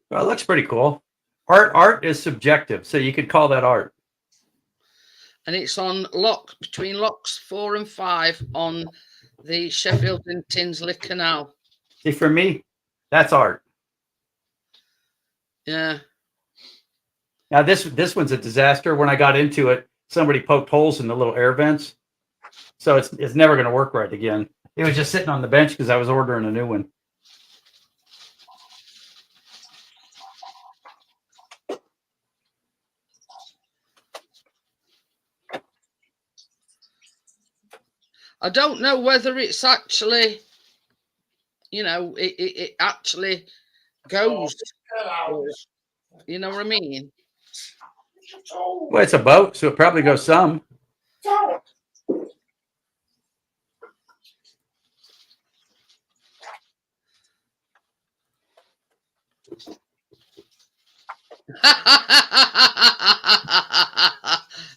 Well, it looks pretty cool. Art is subjective, so you could call that art. And it's on between locks 4 and 5 on the Sheffield and Tinsley Canal. See, for me, that's art. Yeah. Now this one's a disaster. When I got into it, somebody poked holes in the little air vents, so it's never going to work right again. It was just sitting on the bench because I was ordering a new one. I don't know whether it's actually, you know, it actually goes. You know what I mean? Well, it's a boat, so it probably goes some.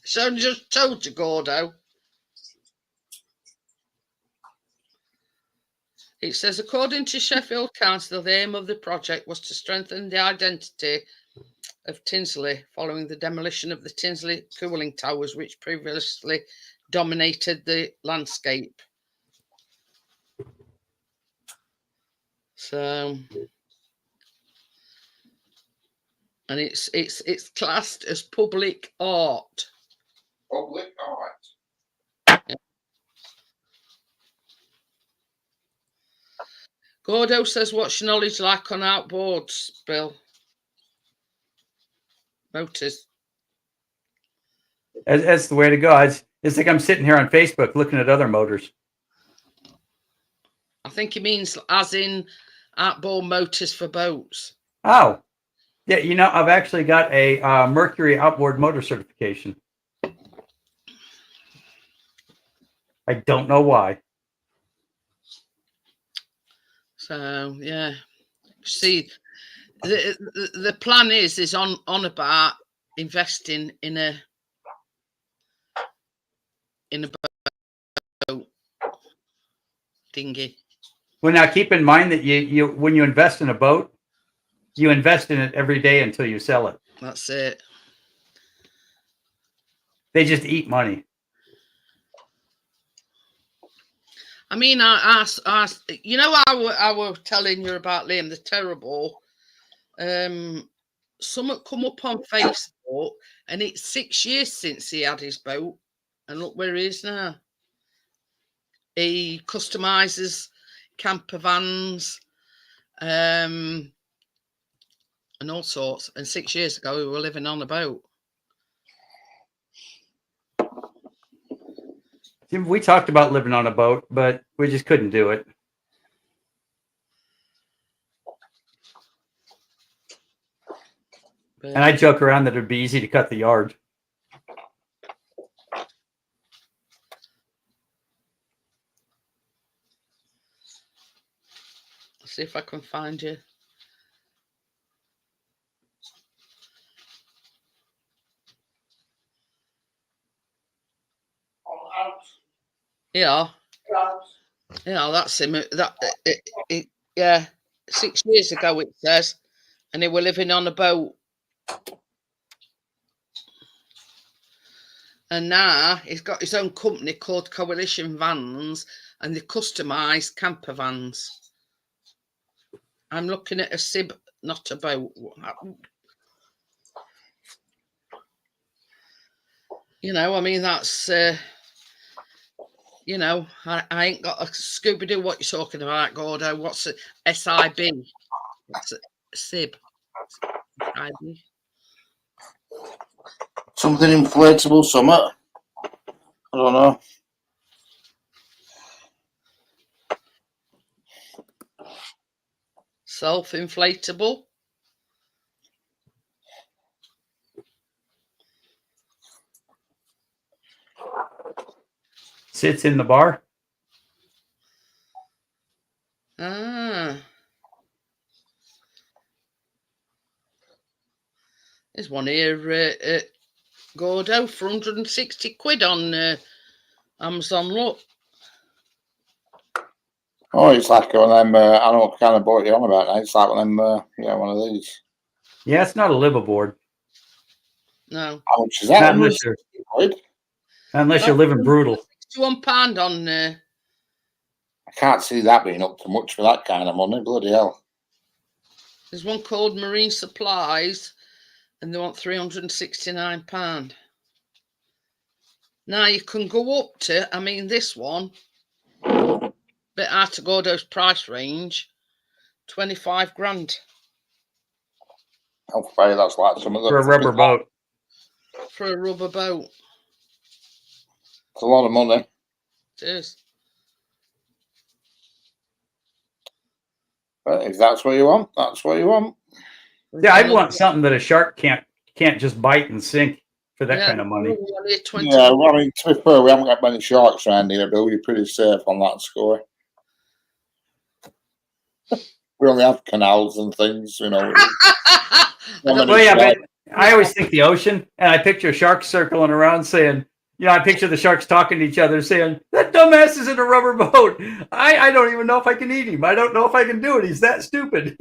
So just told you, Gordo. It says, according to Sheffield Council, the aim of the project was to strengthen the identity of Tinsley following the demolition of the Tinsley cooling towers, which previously dominated the landscape. So, and it's classed as public art. Public art. Gordo says, what's your knowledge like on outboards, Bill? Motors. That's the way to go. It's like I'm sitting here on Facebook looking at other motors. I think he means as in outboard motors for boats. Oh, yeah. You know, I've actually got a Mercury outboard motor certification. I don't know why. So yeah, see, the plan is on about investing in a boat dinghy. Well, now keep in mind that you when you invest in a boat, you invest in it every day until you sell it. That's it. They just eat money. I mean, I you know, I were telling you about Liam the Terrible. Something come up on Facebook, and it's 6 years since he had his boat, and look where he is now. He customizes camper vans, and all sorts. And 6 years ago, we were living on a boat. We talked about living on a boat, but we just couldn't do it. But, and I joke around that it'd be easy to cut the yard. Let's see if I can find you. Yeah. Yeah, that's him. Yeah, 6 years ago it says, and they were living on a boat. And now he's got his own company called Coalition Vans, and they customise camper vans. I'm looking at a sib, not a boat. You know, I mean, that's, you know, I ain't got a Scooby-Doo what you're talking about, Gordo. What's a SIB? What's a SIB? SIB? Something inflatable, summer. I don't know. Self-inflatable. Sits in the bar. Ah. There's one here, Gordo, for 160 quid on Amazon. Look. Oh, it's like one of them. I know what kind of boat you're on about. Now. It's like one of them. Yeah, one of these. Yeah, it's not a liveaboard. No. How much is that? Not unless you're, £160. unless you're living brutal. £61 on I can't see that being up to much for that kind of money. Bloody hell. there's one called Marine Supplies, and they want £369. Now you can go up to, I mean, this one, bit out of Gordo's price range, 25 grand I'll pay that's like some of the. For a rubber boat. for a rubber boat. It's a lot of money. It is. But if that's what you want, that's what you want. Yeah, I'd want something that a shark can't just bite and sink for that kind of money. Yeah, well, I mean, to be fair, we haven't got many sharks around here, but we're pretty safe on that score. We only have canals and things, you know. Well, yeah, but I always think the ocean, and I picture sharks circling around saying, you know, I picture the sharks talking to each other saying, that dumbass is in a rubber boat. I don't even know if I can eat him. I don't know if I can do it. He's that stupid.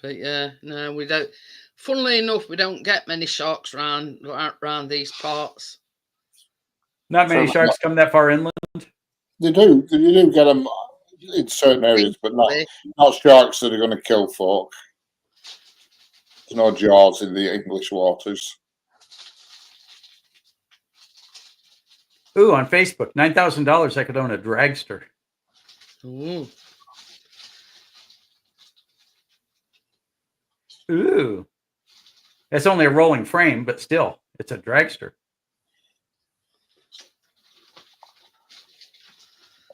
But yeah, no, we don't. Funnily enough, we don't get many sharks around these parts. Not many sharks come that far inland. They do. You do get them in certain areas, but not sharks that are going to kill folk. There's no jaws in the English waters. Ooh, on Facebook, $9,000 I could own a dragster. Ooh. Ooh. It's only a rolling frame, but still, it's a dragster.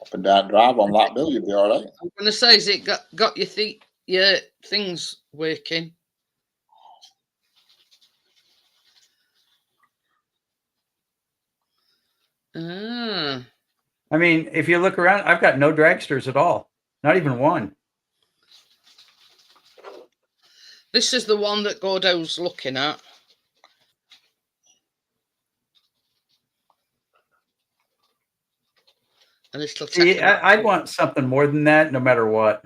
Up and down drive on that bill, you'd be all right. I'm going to say, is it got your things working? Ah. I mean, if you look around, I've got no dragsters at all. Not even one. This is the one that Gordo's looking at. And it'll See, I'd want something more than that, no matter what.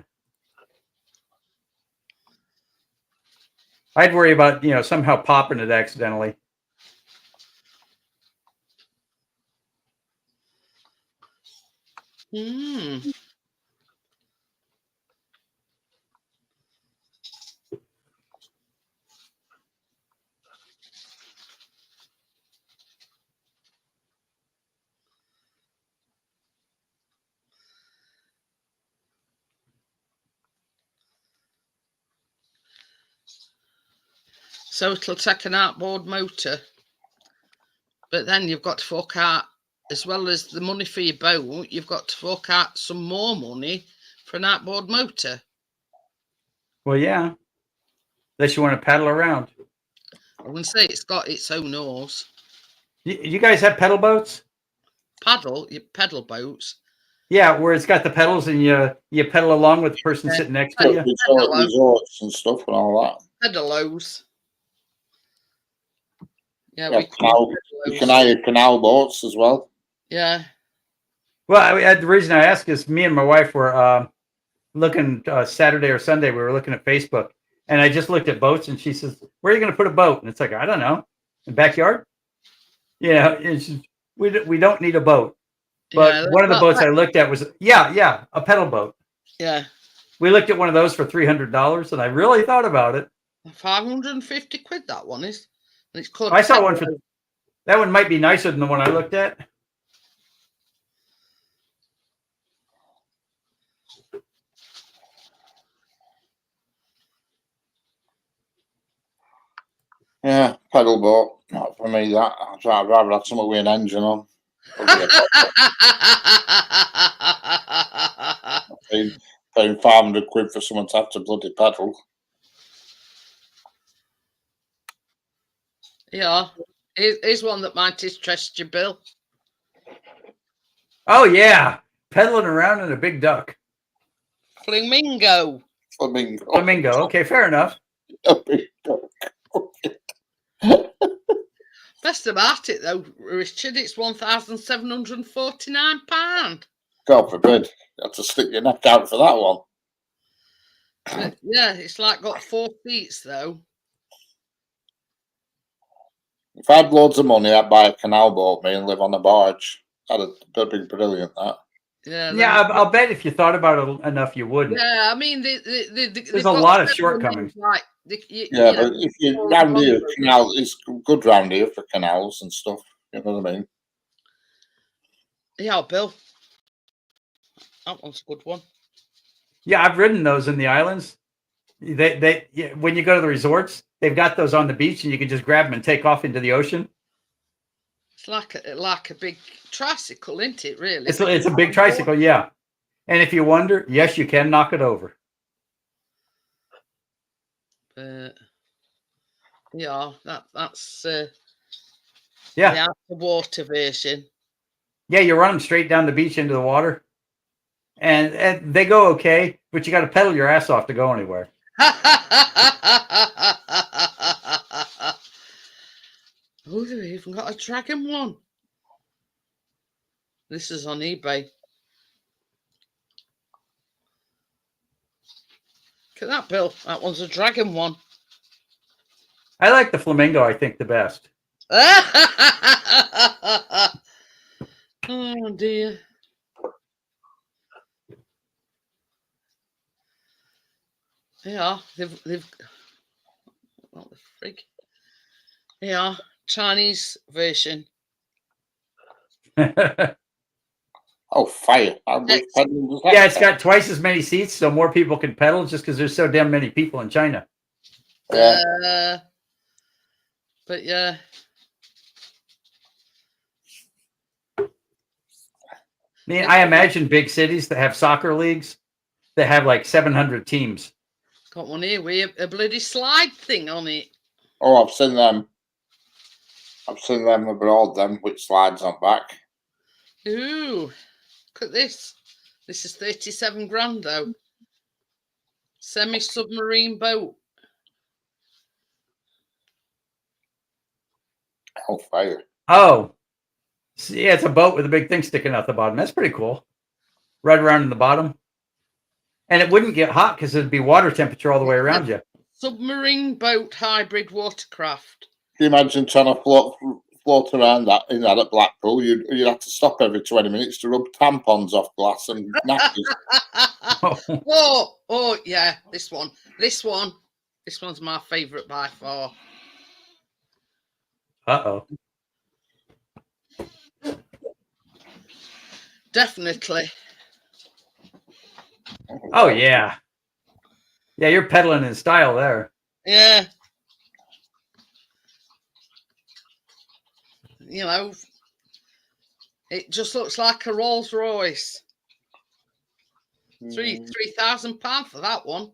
I'd worry about, you know, somehow popping it accidentally. Hmm. So it'll take an outboard motor, but then you've got to fork out, as well as the money for your boat, you've got to fork out some more money for an outboard motor. Well, yeah. Unless you want to paddle around. I'm going to say it's got its own oars. You guys have pedal boats? Pedal boats. Yeah, where it's got the pedals and you pedal along with the person sitting next to you. Resorts and stuff and all that. Pedalos. Yeah, you can hire canal boats as well. Yeah. Well, the reason I ask is me and my wife were looking Saturday or Sunday. We were looking at Facebook, and I just looked at boats, and she says, "Where are you going to put a boat?" And it's like, I don't know, in the backyard. Yeah, we don't need a boat. But one of the boats I looked at was a pedal boat. Yeah. We looked at one of those for $300, and I really thought about it. 550 quid that one is. And it's called. I saw one for that one. Might be nicer than the one I looked at. Yeah, pedal boat. Not for me. That I'd rather have something with an engine on. Paying 500 quid for someone to have to bloody pedal. Yeah, here's one that might interest you, Bill. Oh yeah, pedaling around in a big duck. Flamingo. Okay, fair enough. A big duck. Best about it though, Richard, it's £1,749. God forbid. You have to stick your neck out for that one. Yeah, it's like got 4 feet though. If I had loads of money, I'd buy a canal boat, me, and live on a barge. That'd be brilliant, that. Yeah, Yeah, I'll bet if you thought about it enough, you wouldn't. yeah. I mean, There's a lot of shortcomings. Like, Yeah, but if you round here, canal is good round here for canals and stuff. You know what I mean? Yeah, Bill. That one's a good one. Yeah, I've ridden those in the islands. When you go to the resorts, they've got those on the beach, and you can just grab them and take off into the ocean. It's like a big tricycle, isn't it? Really, It's a big tricycle, yeah. And if you wonder, yes, you can knock it over. Yeah, that's Yeah, the out of water version. yeah. You run them straight down the beach into the water, and they go okay, but you got to pedal your ass off to go anywhere. Oh, they've even got a dragon one. This is on eBay. Look at that, Bill. That one's a dragon one. I like the flamingo, I think, the best. Oh dear. Yeah, they've what the frig? Yeah, Chinese version. Oh, fire. Yeah, it's got twice as many seats, so more people can pedal just because there's so damn many people in China. Yeah. But yeah. I imagine big cities that have soccer leagues that have like 700 teams. Got one here with a bloody slide thing on it. Oh, I've seen them. I've seen them abroad, them with slides on back. Ooh, look at this. This is 37 grand though. Semi-submarine boat. Oh, fire. Oh, yeah, it's a boat with a big thing sticking out the bottom. That's pretty cool. Right around in the bottom. And it wouldn't get hot because it'd be water temperature all the way around you. Submarine boat hybrid watercraft. Can you imagine trying to float around that in that at Blackpool? You'd have to stop every 20 minutes to rub tampons off glass and nappies. Oh, yeah, this one's my favourite by far. Uh-oh. Definitely. Oh, yeah. Yeah, you're pedaling in style there. Yeah. You know, it just looks like a Rolls Royce. £3,000 for that one.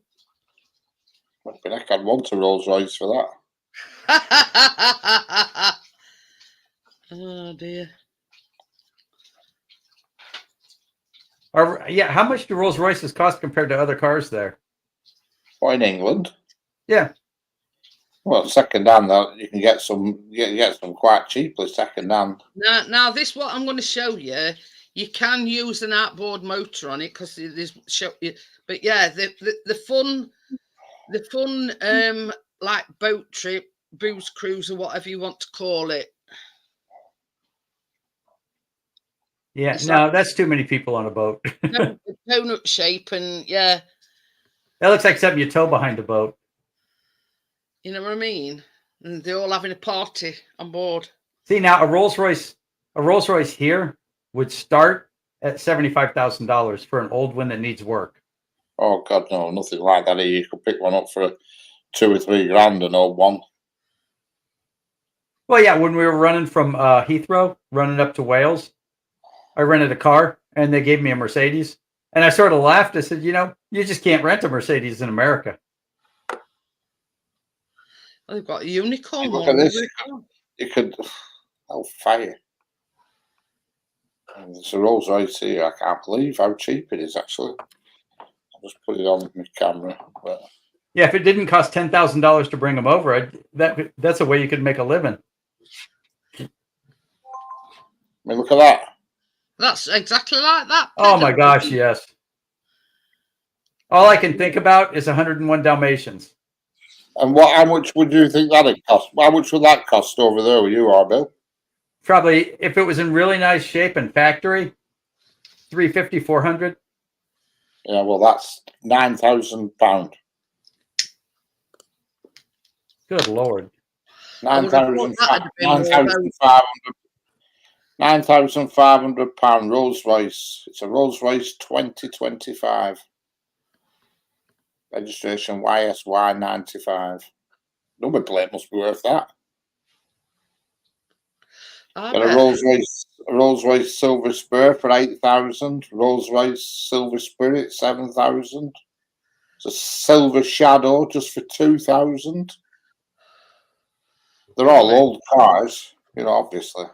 I'd want a Rolls Royce for that. Oh dear. Yeah, how much do Rolls Royces cost compared to other cars there? Or in England? Yeah. Well, second hand, though, you can get some quite cheaply second hand. Now this what I'm going to show you. You can use an outboard motor on it because there's show you. But yeah, the fun like boat trip, booze cruise, or whatever you want to call it. Yeah, no, that's too many people on a boat. Donut shape, and yeah. That looks like something you tow behind a boat. You know what I mean? And they're all having a party on board. See, now a Rolls Royce here would start at $75,000 for an old one that needs work. Oh God, no, nothing like that. You could pick one up for $2 or $3 grand, an old one. Well, yeah, when we were running from Heathrow, running up to Wales, I rented a car and they gave me a Mercedes. And I sort of laughed. I said, you know, you just can't rent a Mercedes in America. Well, they've got a unicorn. Look at this. You could, oh, fire. And there's a Rolls Royce here. I can't believe how cheap it is, actually. I'll just put it on my camera. But... Yeah, if it didn't cost $10,000 to bring them over, that's a way you could make a living. I mean, look at that. That's exactly like that. Oh my gosh, yes. All I can think about is 101 Dalmatians. And how much would you think that'd cost? How much would that cost over there where you are, Bill? Probably, if it was in really nice shape and factory, 350, 400. Yeah, well, that's £9,000. Good Lord. I would have thought that'd have been more £9,500 Rolls Royce. It's a Rolls Royce 2025. Registration YSY95. Number plate must be worth that. I Got a bet. Rolls Royce Silver Spur for 8,000. Rolls Royce Silver Spirit 7,000. It's a Silver Shadow just for 2,000. They're all Really? old cars, you know. Obviously,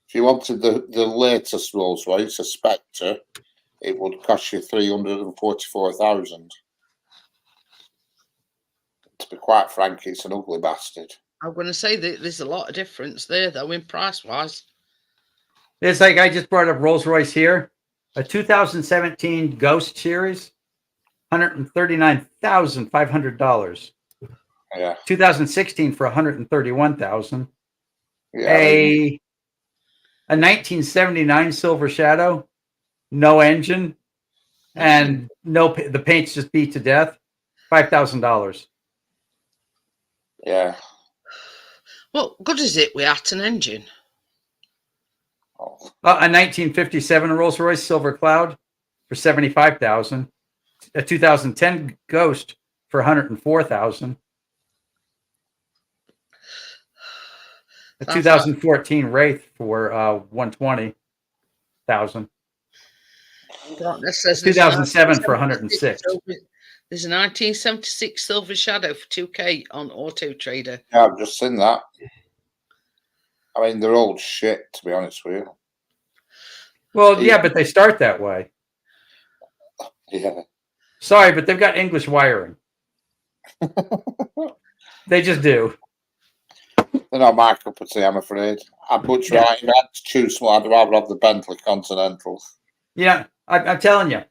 if you wanted the latest Rolls Royce, a Spectre, it would cost you 344,000. To be quite frank, it's an ugly bastard. I'm going to say that there's a lot of difference there, though, in price wise. It's like I just brought up Rolls Royce here. A 2017 Ghost Series, $139,500. Yeah, 2016 for 131,000. yeah. A 1979 Silver Shadow, no engine, and the paint's just beat to death. $5,000. Yeah. What good is it without an engine? Oh, A 1957 Rolls Royce Silver Cloud for 75,000. A 2010 Ghost for 104,000. A 2014 Wraith for 120,000. Darkness says 2007 for 106. There's a 1976 Silver Shadow for 2K on Auto Trader. yeah, I've just seen that. I mean, they're old shit, to be honest with you. Well, yeah, but they start that way. Yeah. Sorry, but they've got English wiring. They just do. They're not my cup of tea, I'm afraid. I'd much rather, if I had to choose one, I'd rather have the Bentley Continental. Yeah, I'm telling you,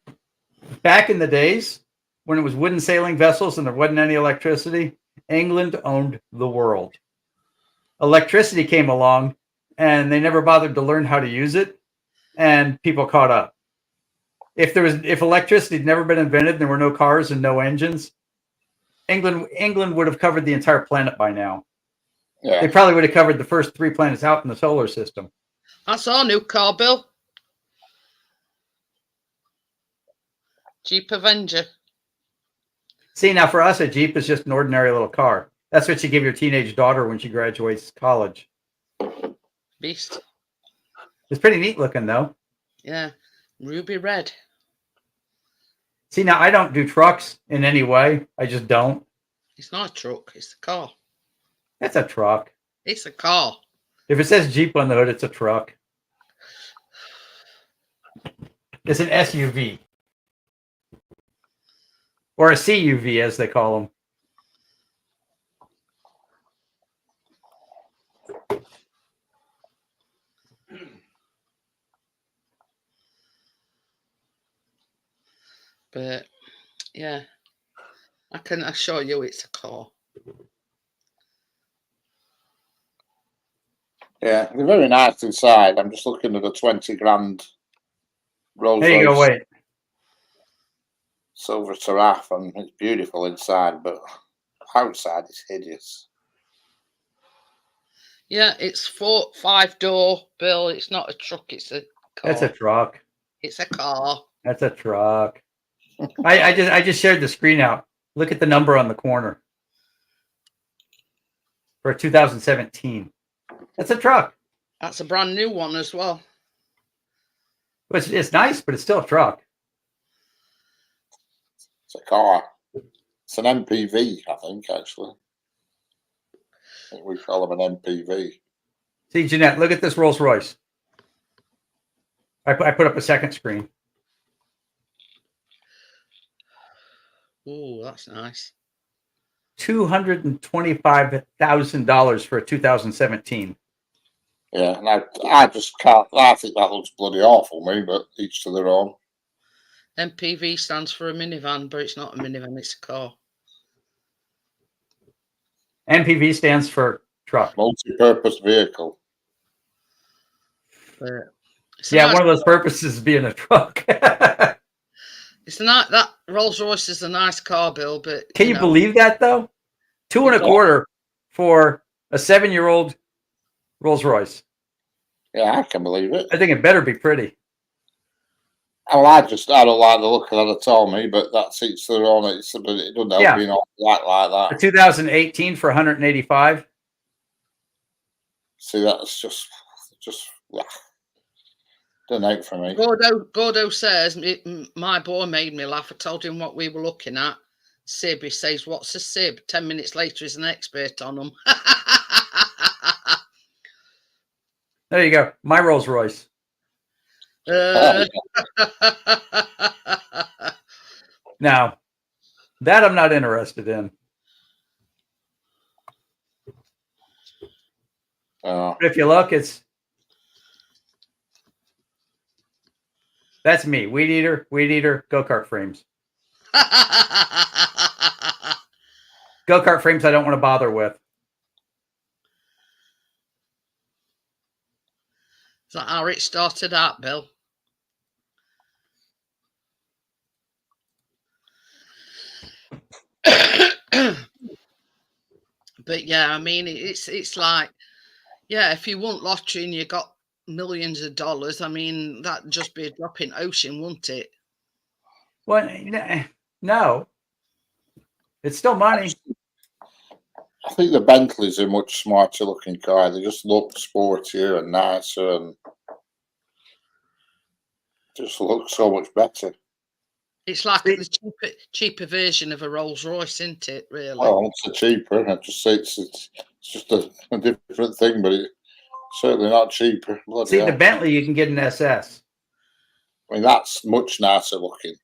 back in the days when it was wooden sailing vessels and there wasn't any electricity, England owned the world. Electricity came along and they never bothered to learn how to use it, and people caught up. If electricity had never been invented and there were no cars and no engines, England would have covered the entire planet by now. Yeah. They probably would have covered the first 3 planets out in the solar system. I saw a new car, Bill. Jeep Avenger. See, now for us, a Jeep is just an ordinary little car. That's what you give your teenage daughter when she graduates college. Beast. It's pretty neat looking, though. Yeah. Ruby red. See, now I don't do trucks in any way. I just don't. It's not a truck. It's a car. That's a truck. It's a car. If it says Jeep on the hood, it's a truck. It's an SUV. Or a CUV, as they call them. But, yeah. I can assure you it's a car. Yeah, they're very nice inside. I'm just looking at a 20 grand Rolls There you go, Royce wait. Silver Giraffe, and it's beautiful inside, but outside it's hideous. Yeah, it's 5-door, Bill. It's not a truck. It's a car. That's a truck. It's a car. That's a truck. I just shared the screen out. Look at the number on the corner. For 2017. That's a truck. That's a brand new one as well. It's nice, but it's still a truck. It's a car. It's an MPV, I think, actually. I think we call them an MPV. See, Jeanette, look at this Rolls Royce. I put up a second screen. Oh, that's nice. $225,000 for a 2017. Yeah, and I just can't. I think that looks bloody awful, me, but each to their own. MPV stands for a minivan, but it's not a minivan, it's a car. MPV stands for truck. Multi-purpose vehicle. But it's Yeah, nice, one of those purposes is being a truck. it's not that Rolls Royce is a nice car, Bill, but Can you believe that though? Two and a Yeah. quarter for a 7-year-old Rolls Royce. Yeah, I can believe it. I think it better be pretty. Well, I don't like the look of that at all, me, but that's each their own. But it doesn't help Yeah. being all black like A that. 2018 for 185. See, that's just doesn't help for me. Gordo says, my boy made me laugh. I told him what we were looking at. Sib, he says, what's a Sib? 10 minutes later, he's an expert on them. There you go. My Rolls Royce. Now, that I'm not interested in. But if you look, that's me. Weed eater, go-kart frames. Go-kart frames I don't want to bother with. Is that how it started out, Bill? But yeah, I mean, it's like, yeah, if you won lottery and you got millions of dollars, I mean, that'd just be a drop in ocean, wouldn't it? Well, no. It's still money. I think the Bentleys are a much smarter looking car. They just look sportier and nicer and just look so much better. It's like the cheaper version of a Rolls Royce, isn't it, really? Well, it's cheaper. I just say it's just a different thing, but it's certainly not cheaper. Bloody See, hell. the Bentley, you can get an SS. I mean, that's much nicer looking.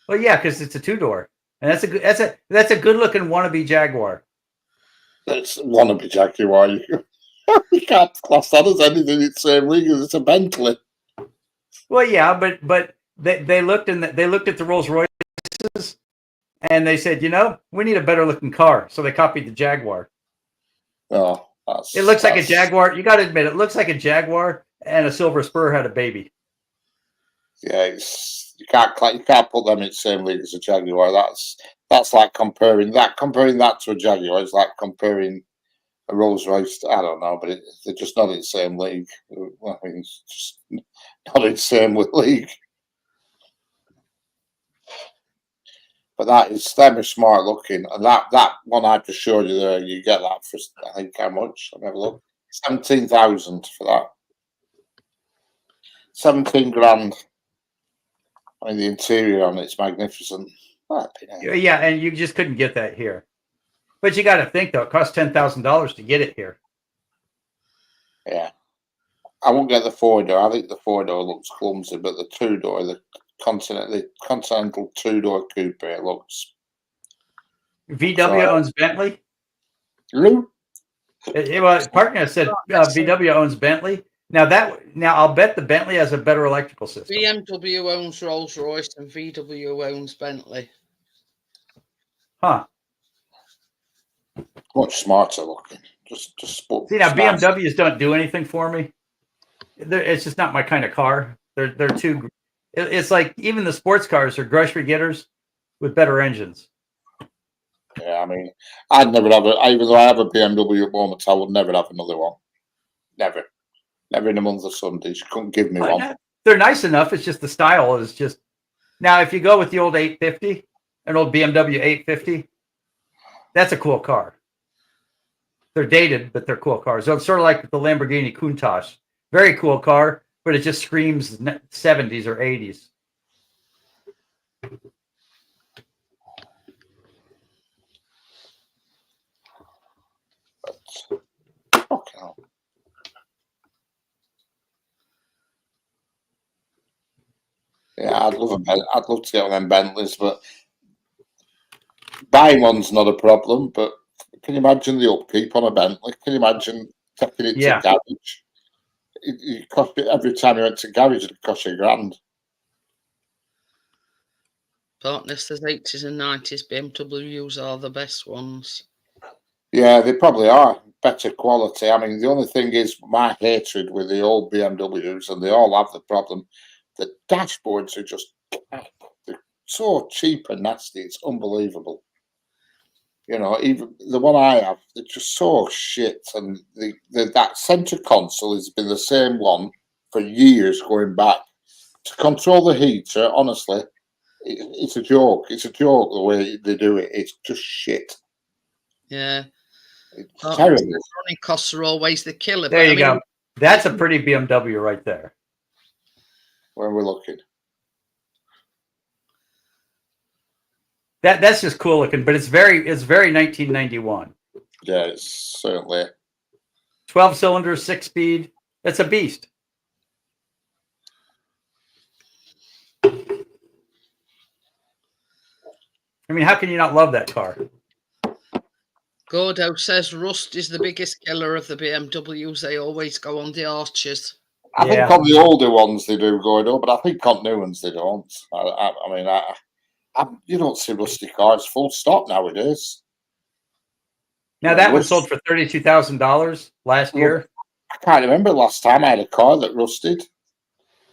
Well, yeah, because it's a 2-door. And that's a good looking wannabe Jaguar. It's wannabe Jaguar. You can't class that as anything. It's the same league as it's a Bentley. Well, yeah, but they looked at the Rolls Royces and they said, we need a better looking car. So they copied the Jaguar. Oh, it looks like a Jaguar. You got to admit, it looks like a Jaguar and a Silver Spur had a baby. Yeah, you can't put them in the same league as a Jaguar. That's like comparing that to a Jaguar. It's like comparing a Rolls Royce. I don't know, but they're just not in the same league. I mean, it's just not in the same league. But them are smart looking, and that one I just showed you there, you get that for I think how much? I'll have a look. 17,000 for that. 17 grand. I mean, the interior on it's magnificent. Yeah, and you just couldn't get that here. But you got to think though, it costs $10,000 to get it here. Yeah, I won't get the 4-door. I think the 4-door looks clumsy, but the 2-door, the Continental 2-door coupe, it looks. VW owns Bentley. Well, Partner said VW owns Bentley. Now I'll bet the Bentley has a better electrical system. BMW owns Rolls Royce and VW owns Bentley. Huh. Much smarter looking. Just see now BMWs don't do anything for me. It's just not my kind of car. They're too. It's like even the sports cars are grocery getters with better engines. Yeah, I mean, I'd never have even though I have a BMW at the moment, I would never have another one. Never in a month of Sundays. You couldn't give me one. They're nice enough. It's just the style is just. Now, if you go with the old 850, an old BMW 850, that's a cool car. They're dated, but they're cool cars. So it's sort of like the Lamborghini Countach. Very cool car, but it just screams 70s or 80s. Okay. Yeah, I'd love to get one of them Bentleys, but buying one's not a problem. But can you imagine the upkeep on a Bentley? Can you imagine taking it to garage? It cost every time you went to garage, it cost you £1,000. Partner says 80s and 90s BMWs are the best ones. Yeah, they probably are better quality. I mean, the only thing is my hatred with the old BMWs, and they all have the problem. The dashboards are just they're so cheap and nasty. It's unbelievable. You know, even the one I have, they're just so shit. And that center console has been the same one for years going back. To control the heater, honestly, it's a joke. It's a joke the way they do it. It's just shit. Yeah. It's Partner terrible. says running costs are always the killer. There but, you I mean, go. That's a pretty BMW right there. When we're looking. That's just cool looking, but it's very 1991. Yeah, it's certainly. 12 cylinders, 6-speed. It's a beast. I mean, how can you not love that car? Gordo says rust is the biggest killer of the BMWs. They always go on the arches. I think on the older ones they do go up, but I think on new ones they don't. I mean, you don't see rusty cars full stop nowadays. Now that one sold for $32,000 last year. I can't remember the last time I had a car that rusted.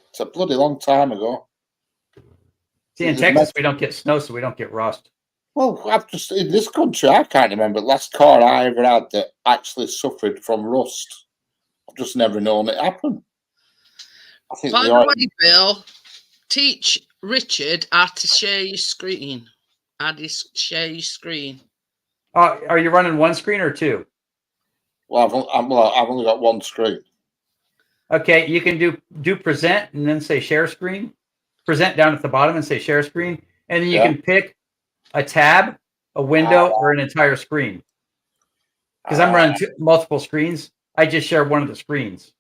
It's a bloody long time ago. See, in Texas we don't get snow, so we don't get rust. Well, I've just in this country I can't remember the last car I ever had that actually suffered from rust. I've just never known it happen. I think By the way, Bill, teach Richard how to share your screen. How to share your screen. Are you running one screen or two? Well, I've only got one screen. Okay, you can do present and then say share screen. Present down at the bottom and say share screen, and then you can pick a tab, a window, or an entire screen. Because I'm running multiple screens, I just share one of the screens.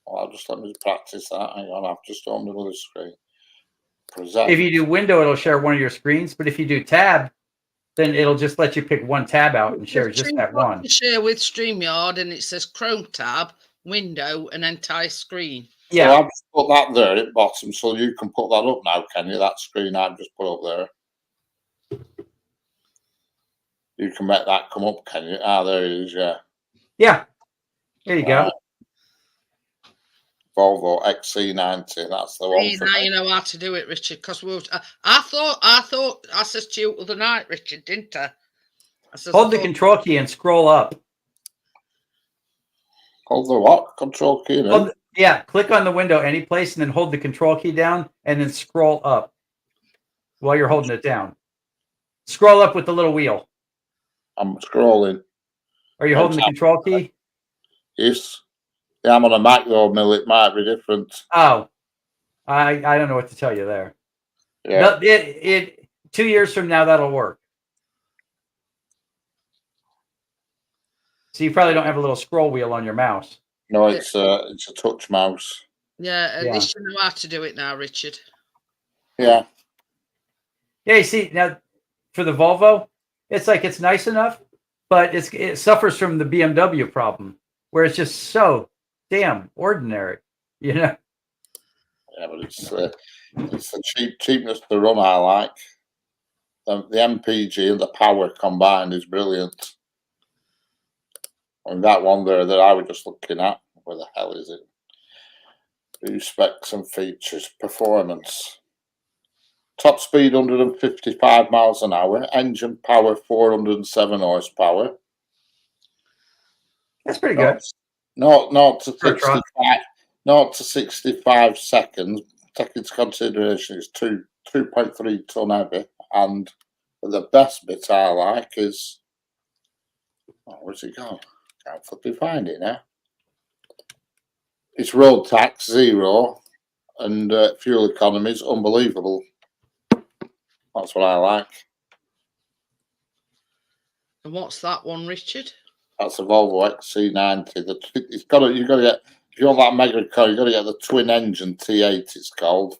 Well, I'll just let me practice that. Hang on, I've just opened another screen. Present. If you do window, it'll share one of your screens, but if you do tab, then it'll just let you pick one tab out and share just that one. Share with StreamYard, and it says Chrome tab, window, and entire screen. Yeah, so I've just put that there at the bottom, so you can put that up now, can you? That screen I've just put up there. You can make that come up, can you? Ah, there it is, yeah. Yeah. There you go. Volvo XC90, that's the one. Now you know how to do it, Richard, because I thought I said to you the other night, Richard, didn't I? Hold the control key and scroll up. Hold the what? Control key? No? Yeah, click on the window any place and then hold the control key down and then scroll up while you're holding it down. Scroll up with the little wheel. I'm scrolling. Are you holding the control key? Yes. Yeah, I'm on a Mac though, Mill. It might be different. Oh, I don't know what to tell you there. Yeah. 2 years from now, that'll work. So you probably don't have a little scroll wheel on your mouse. No, it's a touch mouse. Yeah, at least you know how to do it now, Richard. Yeah. Yeah, you see, now for the Volvo, it's like it's nice enough, but it suffers from the BMW problem, where it's just so damn ordinary, you know? Yeah, but it's the cheapness to run I like. The MPG and the power combined is brilliant. And that one there that I was just looking at, where the hell is it? View specs and features. Performance. Top speed 155 miles an hour. Engine power 407 horsepower. That's pretty good. Not to 65. Not to 65 seconds. Take into consideration it's 2.3 ton heavy. And the best bit I like is, where's it gone? Can't flipping find it now. It's road tax 0 and fuel economy is unbelievable. That's what I like. And what's that one, Richard? That's a Volvo XC90. You've got to get, if you want that mega car, you've got to get the twin engine T8. It's called.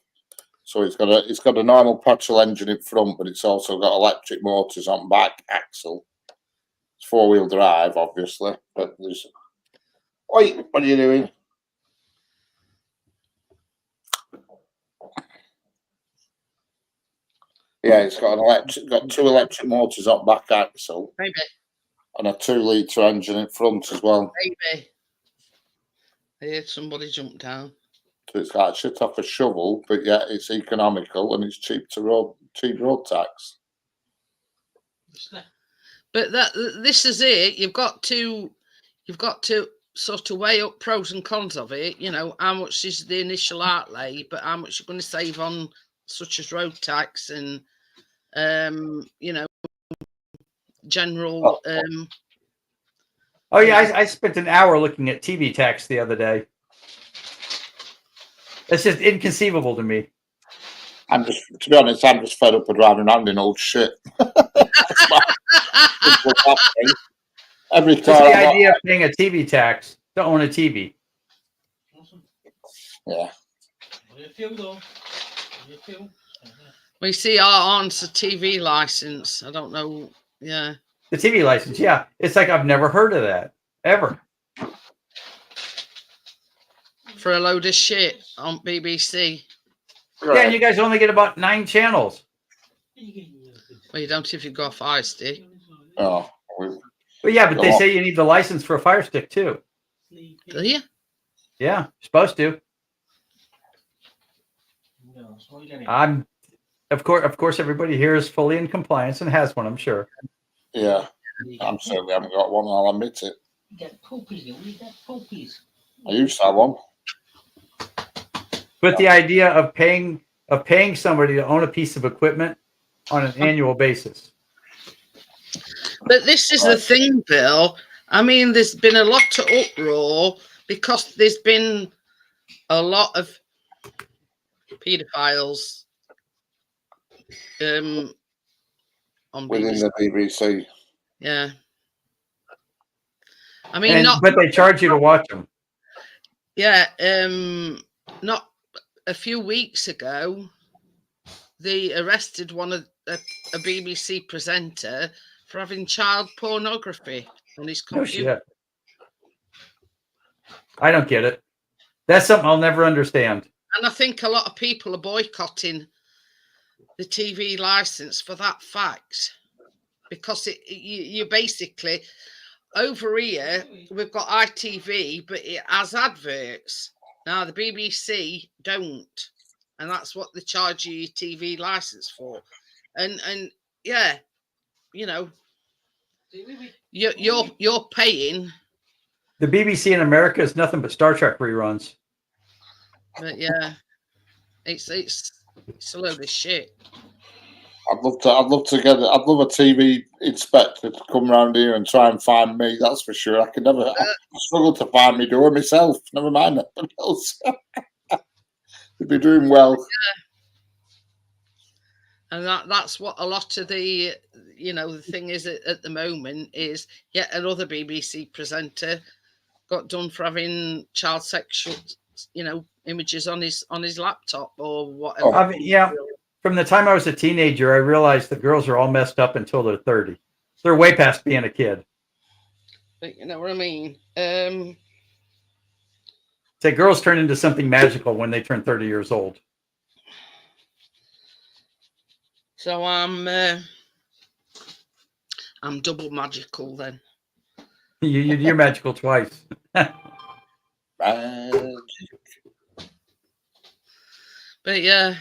So it's got a normal petrol engine in front, but it's also got electric motors on back axle. It's 4-wheel drive, obviously, but there's. Oi, what are you doing? Yeah, it's got got 2 electric motors on back axle Maybe, and a 2-litre engine in front as well. maybe. I heard somebody jump down. So it's like shit off a shovel, but yet it's economical and it's cheap road tax. But this is it. You've got to sort of weigh up pros and cons of it. You know, how much is the initial outlay, but how much you're going to save on such as road tax and you know, general Oh yeah, I spent an hour looking at TV tax the other day. It's just inconceivable to me. To be honest, I'm just fed up with driving around in old shit. That's my simple thing. Every Just car the I idea of paying a TV tax to own a TV. yeah. we see our aunt's a TV license. I don't know. Yeah. The TV license, yeah. It's like I've never heard of that ever. For a load of shit on BBC. Yeah, and you guys only get about 9 channels. Well, you don't if you go off Feisty. Oh, But yeah, but they say you need the license for a Fire Stick too. Do you? Yeah, you're supposed to. I'm, of course, everybody here is fully in compliance and has one. I'm sure. yeah. I'm certainly haven't got one. I'll admit it. You get puppies, you get puppies. I used to have one. But the idea of paying somebody to own a piece of equipment on an annual basis. But this is the thing, Bill. I mean, there's been a lot of uproar because there's been a lot of paedophiles on Within BBC. the BBC. Yeah. I mean, But they charge you to watch them. Yeah, not a few weeks ago, they arrested a BBC presenter for having child pornography on his No computer. shit. I don't get it. That's something I'll never understand. And I think a lot of people are boycotting the TV license for that fact, because you basically, over here we've got ITV, but it has adverts. Now the BBC don't, and that's what they charge you your TV license for. And yeah, you know, you're paying. The BBC in America is nothing but Star Trek reruns. But yeah, it's a load of shit. I'd love a TV inspector to come round here and try and find me. That's for sure. I struggle to find me door myself. Never mind anything else. They'd be doing well. Yeah. And that's what a lot of the, you know, the thing is at the moment is yet another BBC presenter got done for having child sexual, you know, images on his laptop or whatever. I mean, yeah. From the time I was a teenager, I realized that girls are all messed up until they're 30. They're way past being a kid. But you know what I mean? Say girls turn into something magical when they turn 30 years old. So I'm double magical then. You're magical twice. But yeah,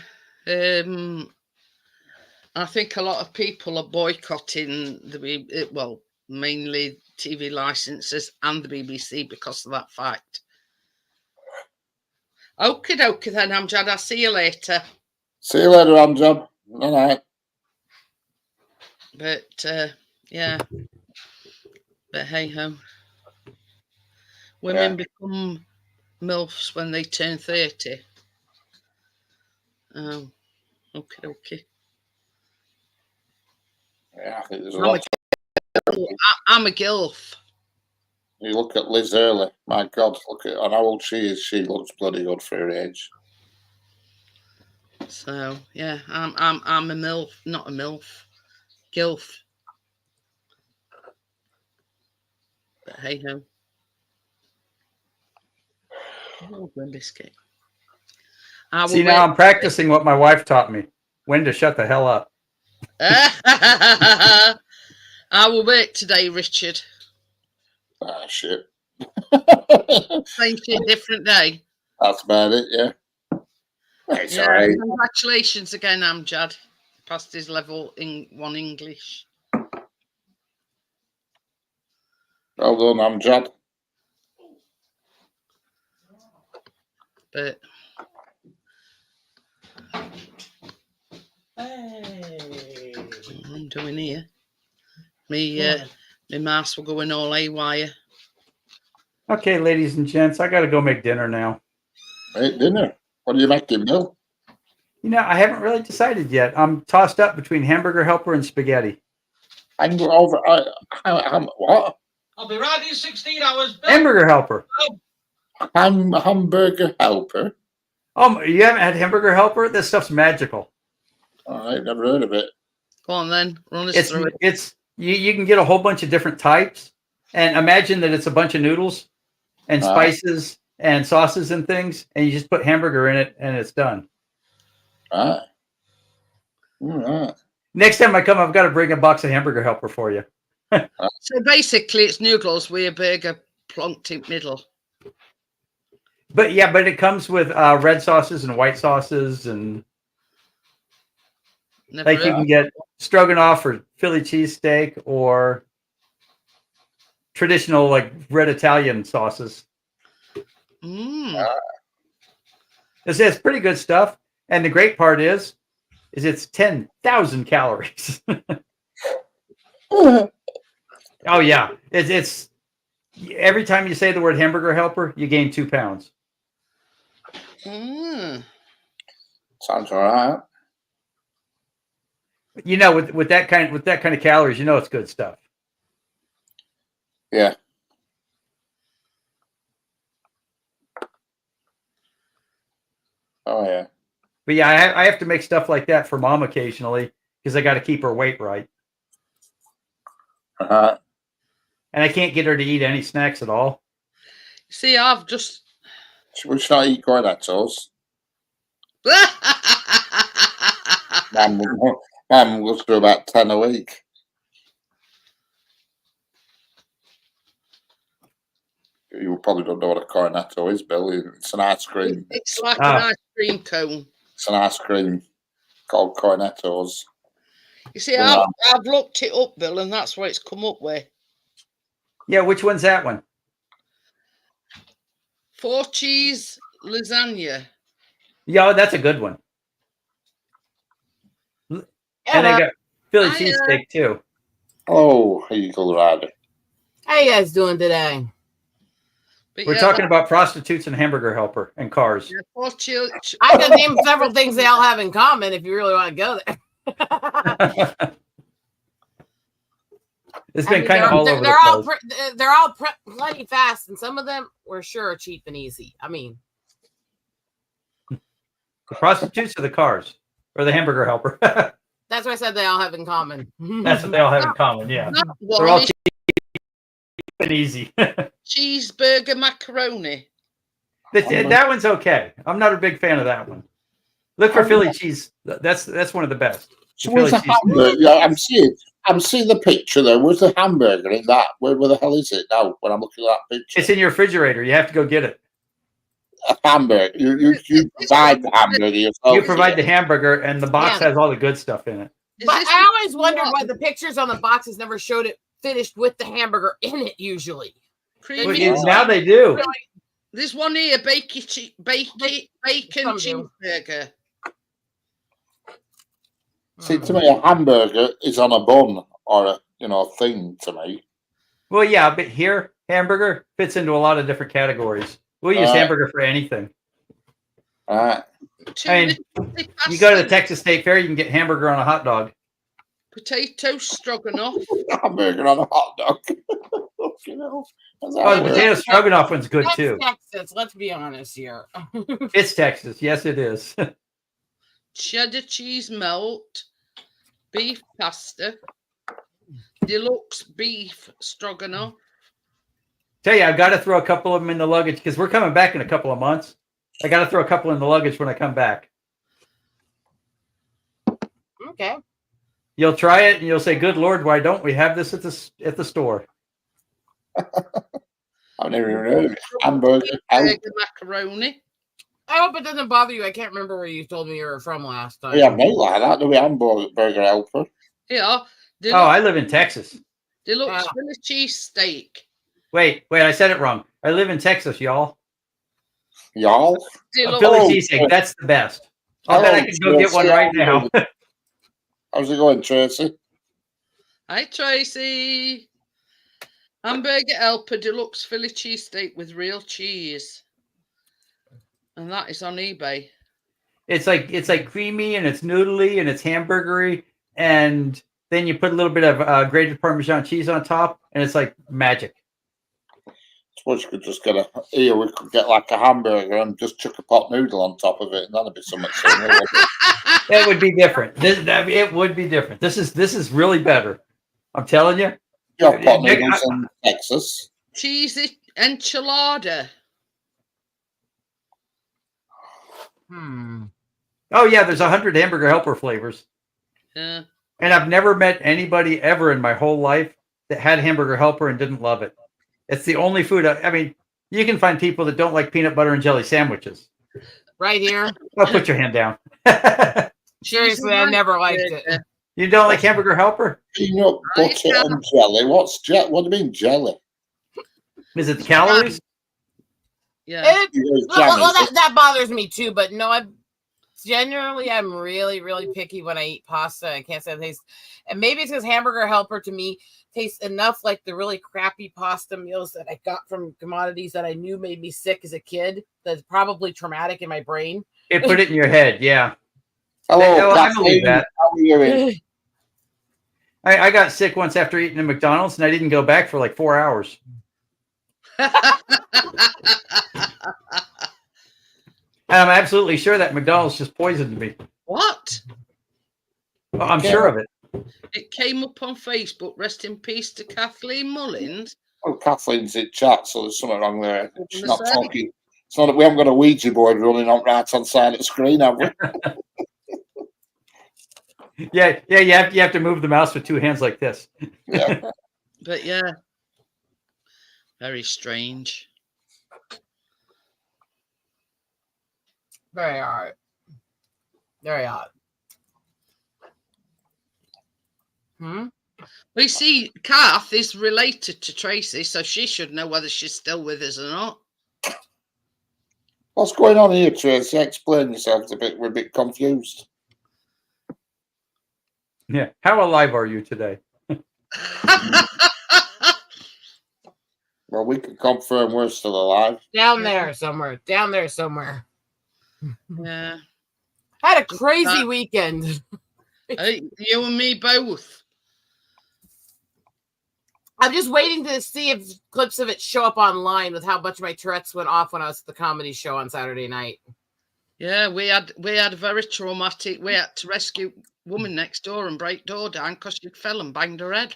I think a lot of people are boycotting mainly TV licenses and the BBC because of that fact. Okie dokie then, Amjad. I'll see you later. See you later, Amjad. All right. But yeah. But hey ho. Women become MILFs when they turn 30. Oh, okay. Yeah, I think there's a lot. I'm a gilf. You look at Liz Early. My God, look at how old she is. She looks bloody good for her age. So yeah, I'm a MILF, not a MILF, gilf. But hey ho. Oh, biscuit. See, now I'm practicing what my wife taught me: when to shut the hell up. I will work today, Richard. Ah, shit. Same shit, different day. That's about it, yeah. It's Yeah, all right. congratulations again, Amjad. Passed his level in 1 English. Well done, Amjad. But Hey. what I'm doing here. Me mouse will going all haywire. Okay, ladies and gents, I got to go make dinner now. Right, dinner. What are you making, Bill? You know, I haven't really decided yet. I'm tossed up between hamburger helper and spaghetti. I'm over. What? I'll be right in 16 hours. Bill. Hamburger helper. Hamburger helper. Oh, you haven't had hamburger helper? This stuff's magical. All right, never heard of it. Go on then, run us through it. It's you can get a whole bunch of different types, and imagine that it's a bunch of noodles and spices and sauces and things, and you just put hamburger in it, and it's done. All right. Next time I come, I've got to bring a box of hamburger helper for you. So basically, it's noodles with a burger plonked in middle. But yeah, but it comes with red sauces and white sauces, and Never like you can get stroganoff or Philly cheesesteak or traditional like red Italian sauces. It's pretty good stuff. And the great part is it's 10,000 calories. Oh yeah, it's every time you say the word hamburger helper, you gain 2 pounds. Sounds all right. You know, with that kind of calories, you know it's good stuff. Yeah. Oh yeah. But yeah, I have to make stuff like that for Mom occasionally because I got to keep her weight right. Uh-huh. And I can't get her to eat any snacks at all. See, I've just. We should not eat cornettos. Mum goes through about 10 a week. You probably don't know what a cornetto is, Bill. It's an ice cream. It's like an ice cream cone. It's an ice cream called cornettos. You see, I've looked it up, Bill, and that's what it's come up with. Yeah, which one's that one? 4 cheese lasagna. Yeah, that's a good one. And they got Philly cheesesteak too. Oh, Eagle Rider. How you guys doing today? But We're talking about prostitutes and hamburger helper and cars. Yeah, I can name several things they all have in common if you really want to go there. It's been kind of all over the place. They're all plenty fast, and some of them we're sure are cheap and easy. I mean, The prostitutes or the cars or the hamburger helper. that's what I said they all have in common. That's what they all have in common. Yeah, they're all cheap and easy. Cheeseburger macaroni. That one's okay. I'm not a big fan of that one. Look for Philly cheese. That's one of the best. So where's the hamburger? Yeah, I'm seeing the picture there. Where's the hamburger in that? Where the hell is it now? When I'm looking at that picture, It's in your refrigerator. You have to go get it. a hamburger. You provide the hamburger yourself. You provide the hamburger, and the box has all the good stuff in it. But I always wondered why the pictures on the boxes never showed it finished with the hamburger in it. Usually, now they do. There's one here, bacon cheeseburger. See, to me, a hamburger is on a bun or a thing. To me, Well, yeah, but here hamburger fits into a lot of different categories. We'll use hamburger for anything. all right. I mean, you go to the Texas State Fair, you can get hamburger on a hot dog. Potato stroganoff. Hamburger on a hot dog. Oh, the potato stroganoff one's good too. Texas, let's be honest here. It's Texas. Yes, it is. Cheddar cheese melt. Beef pasta. Deluxe beef stroganoff. Tell you, I've got to throw a couple of them in the luggage because we're coming back in a couple of months. I got to throw a couple in the luggage when I come back. Okay. You'll try it and you'll say, "Good Lord, why don't we have this at the store?" I've never even heard of it. Hamburger helper. Macaroni. I hope it doesn't bother you. I can't remember where you told me you were from last time. We have no like that, do we? Hamburger helper. Yeah. Oh, I live in Texas. Deluxe Ah. Philly cheesesteak. Wait, I said it wrong. I live in Texas, y'all. Y'all? A Deluxe. Philly cheesesteak, that's the best. I'll bet I can go get one right now. How's it going, Tracy? Hi, Tracy. Hamburger helper deluxe Philly cheesesteak with real cheese. And that is on eBay. It's like creamy and it's noodly and it's hamburgery, and then you put a little bit of grated Parmesan cheese on top, and it's like magic. I suppose you could just get we could get like a hamburger and just chuck a pot noodle on top of it, and that'd be something similar. It would be different. It would be different. This is really better. I'm telling you. You have pot noodles in Texas. Cheesy enchilada. Oh yeah, there's 100 hamburger helper flavors. Yeah. And I've never met anybody ever in my whole life that had hamburger helper and didn't love it. It's the only food. I mean, you can find people that don't like peanut butter and jelly sandwiches. Right here. Oh, put your hand down. Seriously, I never liked it. You don't like hamburger helper? Peanut butter and jelly. What do you mean jelly? Is it the calories? Yeah. That bothers me too. But no, I'm really, really picky when I eat pasta. I can't say it tastes. And maybe it's because hamburger helper to me tastes enough like the really crappy pasta meals that I got from commodities that I knew made me sick as a kid. That's probably traumatic in my brain. It put it in your head, yeah. Hello, I believe that. How are you doing? I got sick once after eating at McDonald's, and I didn't go back for like 4 hours. And I'm absolutely sure that McDonald's just poisoned me. What? Well, I'm sure of it. It came up on Facebook. Rest in peace to Kathleen Mullins. Oh, Kathleen's in chat, so there's something wrong there. She's not talking. It's not that we haven't got a Ouija board running on right hand side of the screen, have we? Yeah. You have to move the mouse with two hands like this. Yeah. But yeah, very strange. Very odd. Very odd. We see Kath is related to Tracy, so she should know whether she's still with us or not. What's going on here, Tracy? Explain yourself. We're a bit confused. Yeah. How alive are you today? Well, we can confirm we're still alive. Down there somewhere. Yeah. I had a crazy weekend. You and me both. I'm just waiting to see if clips of it show up online with how much my Tourette's went off when I was at the comedy show on Saturday night. Yeah, we had a very traumatic. We had to rescue woman next door and break door down because she fell and banged her head.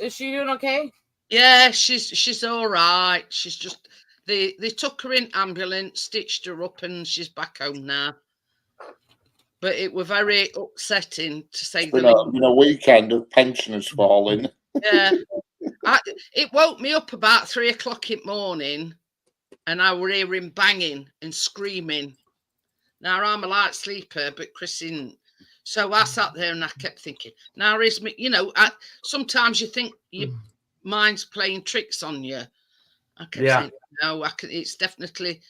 Is she doing okay? Yeah, she's all right. She's just they took her in ambulance, stitched her up, and she's back home now. But it was very upsetting to say the least. Been a weekend of pensioners falling. Yeah, it woke me up about 3 o'clock in the morning, and I were hearing banging and screaming. Now I'm a light sleeper, but Chris isn't. So I sat there and I kept thinking. Now is me, sometimes you think your mind's playing tricks on you. I kept saying, no, it's definitely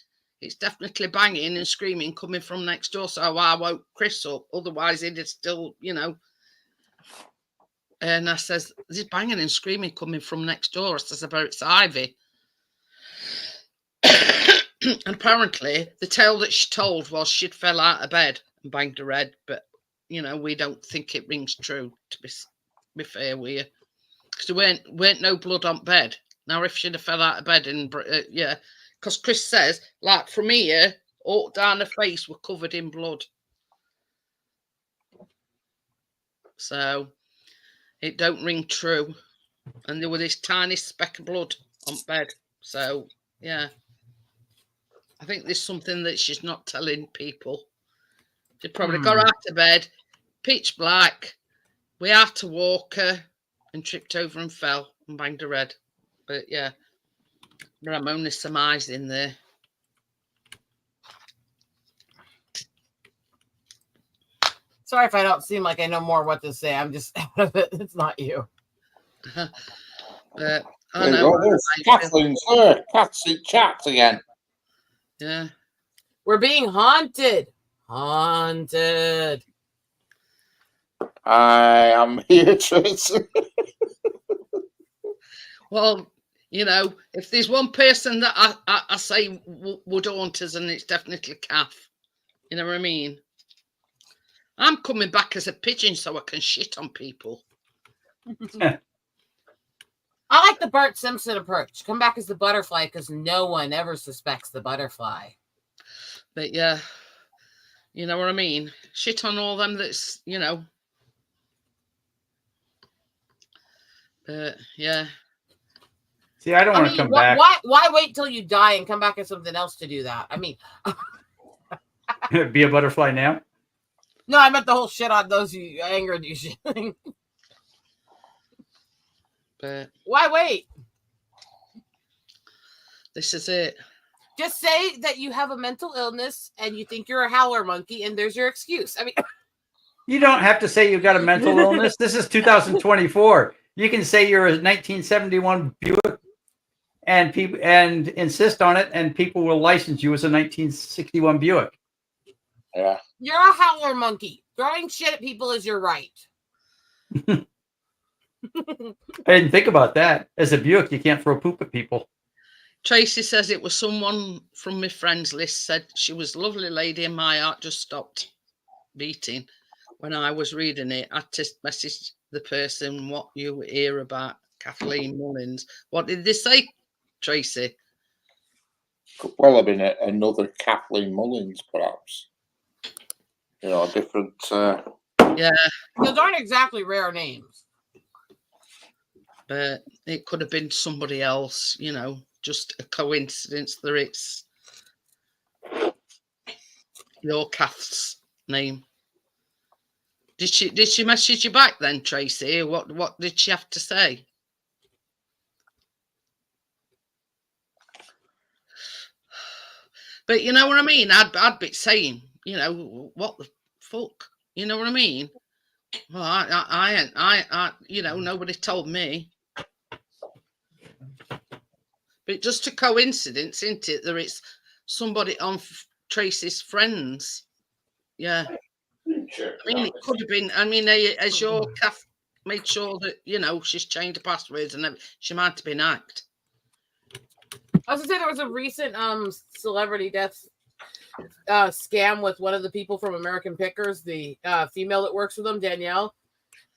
banging and screaming coming from next door. So I woke Chris up. Otherwise, he'd still, And I says, there's banging and screaming coming from next door. I says, about it's Ivy. And apparently, the tale that she told was she'd fell out of bed and banged her head. But, we don't think it rings true, to be fair with you. Because there weren't no blood on bed. Now, if she'd have fell out of bed and, because Chris says, like, from here, all down her face were covered in blood. So, it don't ring true. And there was this tiny speck of blood on bed. So, yeah. I think there's something that she's not telling people. She probably got out of bed, pitch black. We had to walk her and tripped over and fell and banged her head. But yeah, but I'm only surmising there. Sorry if I don't seem like I know more what to say. I'm just it's not you. But I There you know. go, there's Kathleen's there. Cat's in chat again. Yeah. We're being haunted. Haunted. I am here, Tracy. Well, you know, if there's one person that I say would haunt us, and it's definitely Kath. You know what I mean? I'm coming back as a pigeon so I can shit on people. I like the Bart Simpson approach. Come back as the butterfly because no one ever suspects the butterfly. But yeah, you know what I mean? Shit on all them that's, you know. But yeah. See, I don't want to come back. Why wait till you die and come back as something else to do that? I mean, Be a butterfly now. no, I meant the whole shit on those who angered you. But why wait? This is it. Just say that you have a mental illness and you think you're a howler monkey, and there's your excuse. I mean, You don't have to say you've got a mental illness. This is 2024. You can say you're a 1971 Buick and insist on it, and people will license you as a 1961 Buick. Yeah. You're a howler monkey. Throwing shit at people is your right. I didn't think about that. As a Buick, you can't throw poop at people. Tracy says it was someone from my friends list said she was a lovely lady and my heart just stopped beating when I was reading it. I just messaged the person what you hear about Kathleen Mullins. What did they say, Tracy? Could well have been another Kathleen Mullins, perhaps. You know, a different. Yeah, Those aren't exactly rare names. but it could have been somebody else, you know, just a coincidence that it's your Kath's name. Did she message you back then, Tracy? What did she have to say? But you know what I mean? I'd be saying, you know, what the fuck? You know what I mean? Well, I you know, nobody told me. But just a coincidence, isn't it? That it's somebody on Tracy's friends. Yeah. I mean, it could have been. I mean, as your Kath made sure that, you know, she's changed the passwords and everything, she might have been hacked. I was gonna say there was a recent celebrity death scam with one of the people from American Pickers, the female that works with them, Danielle.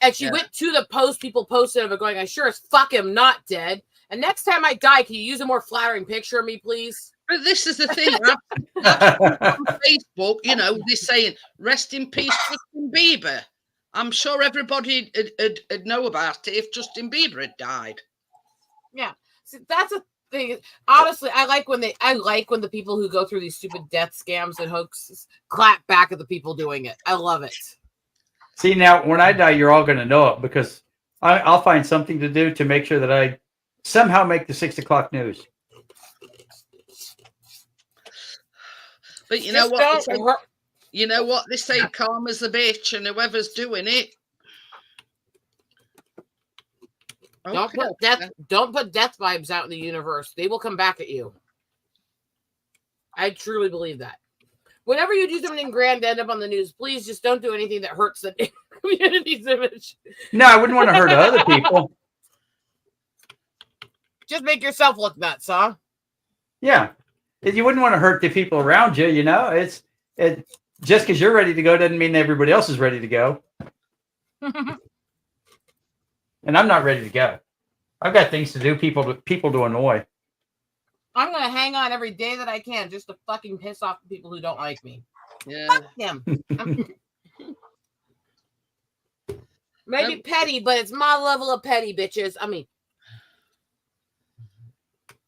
And she went to the post people posted of it going, I sure as fuck am not dead. And next time I die, can you use a more flattering picture of me, please? But this is the thing. On Facebook, you know, they're saying, rest in peace, Justin Bieber. I'm sure everybody would know about it if Justin Bieber had died. Yeah. See, that's a thing. Honestly, I like when the people who go through these stupid death scams and hoaxes clap back at the people doing it. I love it. See, now when I die, you're all going to know it because I'll find something to do to make sure that I somehow make the 6 o'clock news. But you know what? You know what they say? Karma's a bitch, and whoever's doing it. Don't put death vibes out in the universe. They will come back at you. I truly believe that. Whenever you do something grand, end up on the news, please just don't do anything that hurts the community's image. No, I wouldn't want to hurt other people. Just make yourself look nuts, huh? Yeah. You wouldn't want to hurt the people around you, you know? It's just because you're ready to go doesn't mean everybody else is ready to go. And I'm not ready to go. I've got things to do, people to annoy. I'm going to hang on every day that I can just to fucking piss off the people who don't like me. Yeah. Fuck them. Maybe petty, but it's my level of petty, bitches. I mean.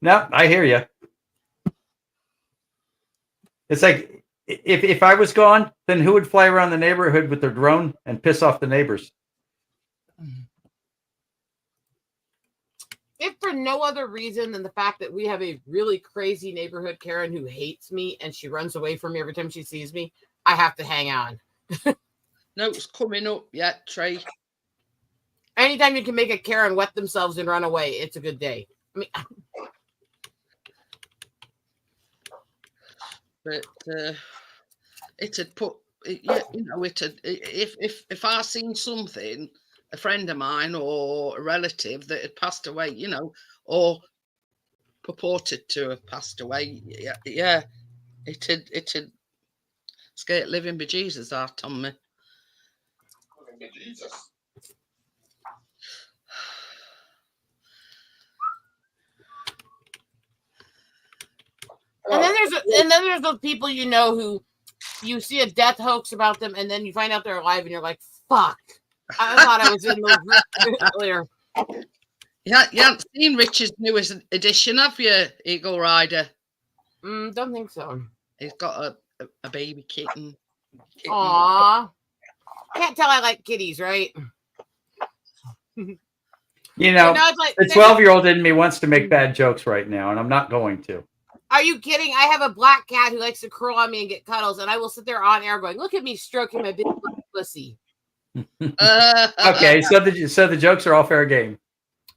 No, I hear you. It's like if I was gone, then who would fly around the neighborhood with their drone and piss off the neighbors? If for no other reason than the fact that we have a really crazy neighborhood Karen who hates me and she runs away from me every time she sees me, I have to hang on. No, it's coming up yet, Trey. Anytime you can make a Karen wet themselves and run away, it's a good day. I mean, But it had put, yeah, you know, it had, if I seen something, a friend of mine or a relative that had passed away, you know, or purported to have passed away, yeah, it had scared living bejesus out on me. Jesus. and then there's those people you know who you see a death hoax about them and then you find out they're alive and you're like, fuck. I thought I was in the earlier. Yeah, you haven't seen Richard's newest edition, have you, Eagle Rider? Don't think so. He's got a baby kitten. Aw. Can't tell I like kitties, right? You know, it's like, the 12-year-old in me wants to make bad jokes right now, and I'm not going to. Are you kidding? I have a black cat who likes to curl on me and get cuddles, and I will sit there on air going, look at me stroking my big pussy. Okay, so the jokes are all fair game.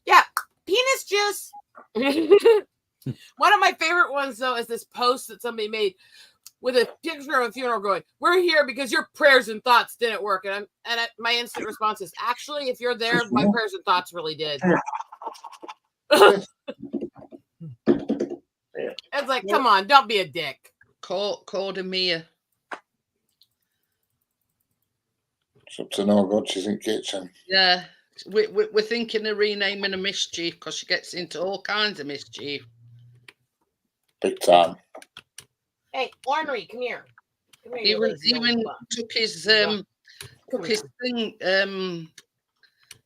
Yeah, penis juice. One of my favorite ones, though, is this post that somebody made with a picture of a funeral going, we're here because your prayers and thoughts didn't work. And my instant response is, actually, if you're there, my prayers and thoughts really did. It's like, come on, don't be a dick. Called Mia. It's up to no good. She's in kitchen. Yeah, we're thinking of renaming her Mischief because she gets into all kinds of mischief. Big time. Hey, Ornery, come here. He even took his thing.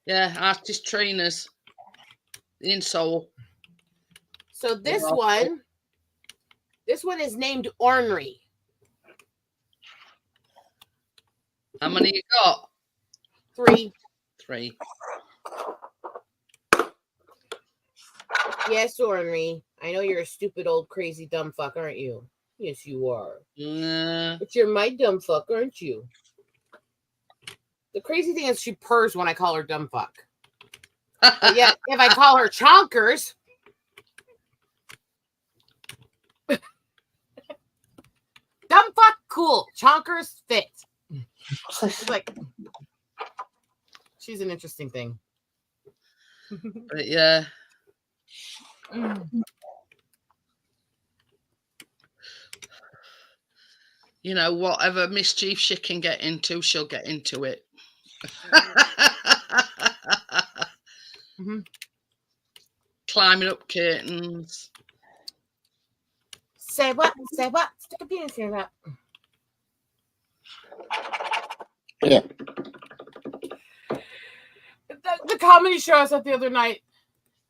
Artist trainers in Seoul. So this one is named Ornery. How many you got? 3. 3. Yes, Ornery. I know you're a stupid old crazy dumb fuck, aren't you? Yes, you are. But you're my dumb fuck, aren't you? The crazy thing is she purrs when I call her dumb fuck. But yet, if I call her chonkers, dumb fuck, cool. Chonkers fit. It's like, she's an interesting thing. But yeah. You know, whatever mischief she can get into, she'll get into it. Climbing up curtains. Say what? Say what? Stick a penis in that. Yeah. The comedy show I was at the other night,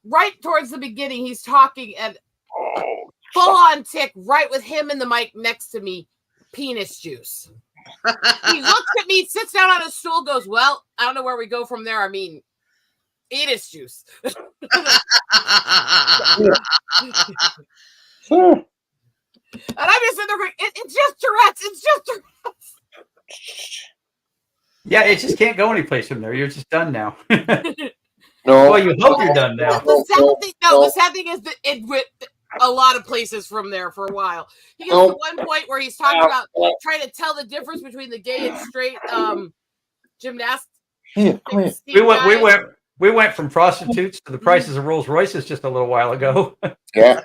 right towards the beginning, he's talking and full on tick right with him in the mic next to me, penis juice. He looks at me, sits down on a stool, goes, well, I don't know where we go from there. I mean, penis juice. And I'm just sitting there going, it's just Tourette's. It's just Tourette's. Yeah, it just can't go anyplace from there. You're just done now. No. Well, you hope you're done now. The sad thing is that it went a lot of places from there for a while. He gets to one point where he's talking about trying to tell the difference between the gay and straight gymnastics. Here, come here. We went from prostitutes to the prices of Rolls Royces just a little while ago. Yeah.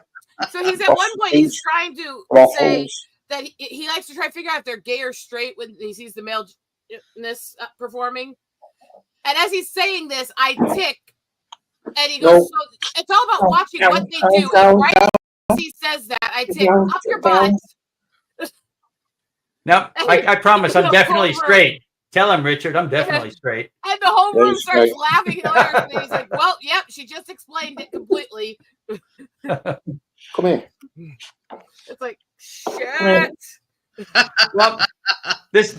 So he's at one point he's trying to say that he likes to try to figure out if they're gay or straight when he sees the maleness performing. And as he's saying this, I tick, and he goes, so it's all about watching what they do. And right as he says that, I tick, up your butt. No, I promise I'm definitely straight. Tell him, Richard, I'm definitely straight. And the whole room starts laughing hilariously. He's like, well, yep, she just explained it completely. Come here. It's like, shit. Well, this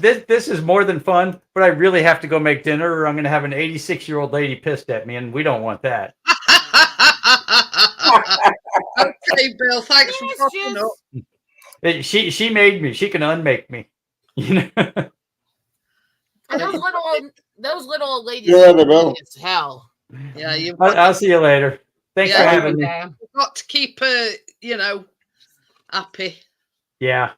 is more than fun, but I really have to go make dinner, or I'm going to have an 86-year-old lady pissed at me, and we don't want that. Okay, Bill. Thanks for Yes, popping up. She made me. She can unmake me. You know. And those little old ladies You later, Bill. as hell. Yeah, you've I'll see you later. Thanks Yeah. for having me. Yeah. got to keep her, happy. Yeah.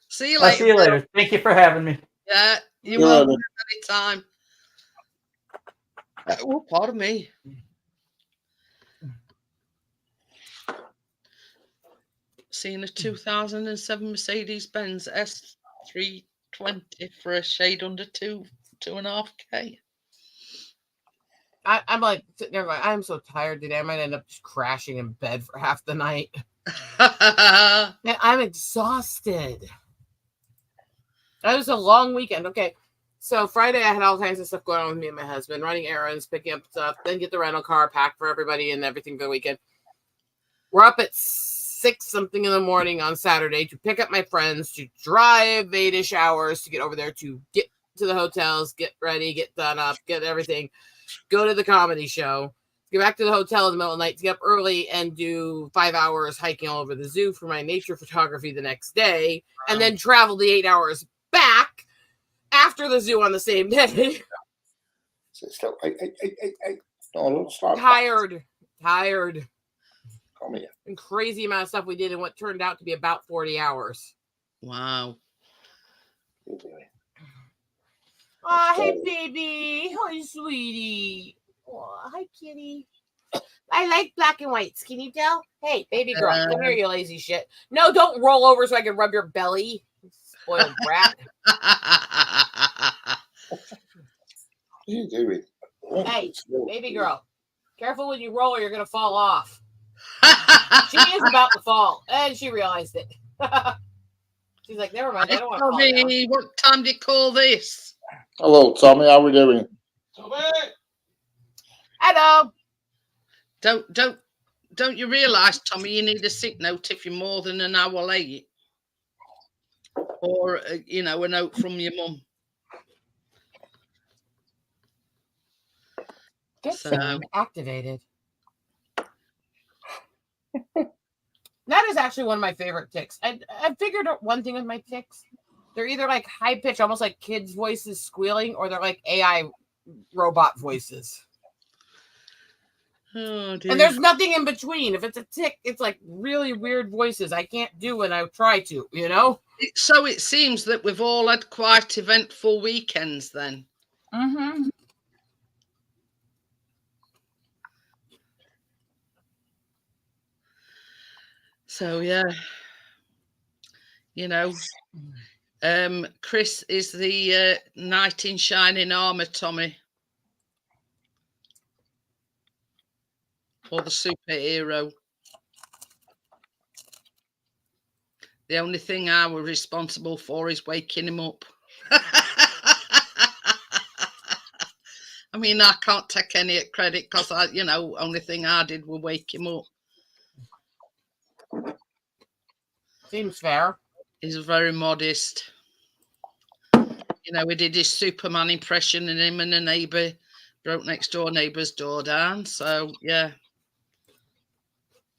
See you I'll later. see you Bill. later. Thank you for having me. Yeah, you're You welcome later. anytime. Oh, pardon me. Seen a 2007 Mercedes-Benz S320 for a shade under 2.5K. I'm like sitting there going, I'm so tired today. I might end up just crashing in bed for half the night. Man, I'm exhausted. That was a long weekend. Okay. So Friday I had all kinds of stuff going on with me and my husband, running errands, picking up stuff, then get the rental car, pack for everybody and everything for the weekend. We're up at 6 something in the morning on Saturday to pick up my friends, to drive 8-ish hours to get over there, to get to the hotels, get ready, get done up, get everything, go to the comedy show, get back to the hotel in the middle of the night, to get up early and do 5 hours hiking all over the zoo for my nature photography the next day, and then travel the 8 hours back after the zoo on the same day. Still, hey. No, don't start. Tired. Come here. And crazy amount of stuff we did in what turned out to be about 40 hours. Wow. Oh, hey, baby. Hi, sweetie. Oh, hi, kitty. I like black and whites. Can you tell? Hey, baby girl, come here, you lazy shit. No, don't roll over so I can rub your belly. Spoiled brat. What are you doing? Hey, baby girl, careful when you roll or you're going to fall off. She is about to fall, and she realized it. She's like, never mind, I don't want to fall down. Tommy, what time do you call this? Hello, Tommy. How we doing? Hello. Don't you realise, Tommy, you need a sick note if you're more than an hour late, or a note from your mum. Get So activated. That is actually one of my favorite ticks. I figured out one thing with my ticks. They're either like high pitch, almost like kids' voices squealing, or they're like AI robot voices. Oh, dear. And there's nothing in between. If it's a tick, it's like really weird voices I can't do when I try to, So it seems that we've all had quite eventful weekends then. Mm-hmm. So yeah, Chris is the knight in shining armor, Tommy, or the superhero. The only thing I was responsible for is waking him up. I mean, I can't take any credit because only thing I did was wake him up. Seems fair. He's very modest. We did his Superman impression, and him and a neighbour broke next door neighbour's door down. So yeah,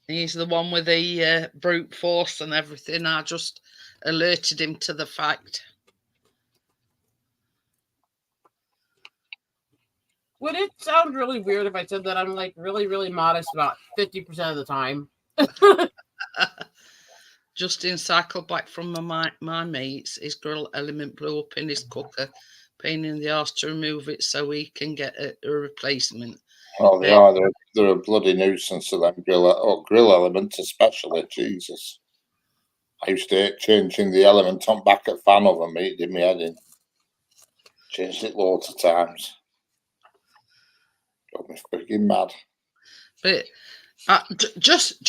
he's the one with the brute force and everything. I just alerted him to the fact. Would it sound really weird if I said that I'm like really, really modest about 50% of the time? Justin cycled back from my mates. His grill element blew up in his cooker. Pain in the arse to remove it so he can get a replacement. Oh, they are. They're a bloody nuisance to them grill elements, especially. Jesus. I used to hate changing the element on back at fan oven meat, did my head in. Changed it loads of times. Got me freaking mad. But just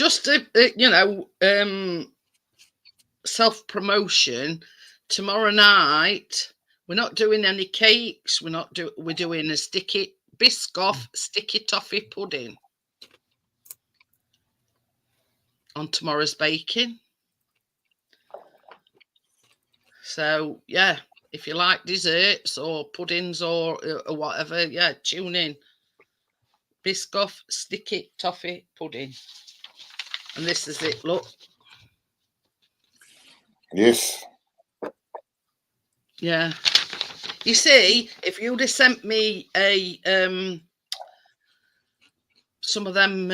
self-promotion. Tomorrow night, we're not doing any cakes. We're doing a sticky Biscoff sticky toffee pudding on tomorrow's baking. So yeah, if you like desserts or puddings or whatever, yeah, tune in. Biscoff sticky toffee pudding, and this is it. Look, Yes. yeah. You see, if you'd have sent me a some of them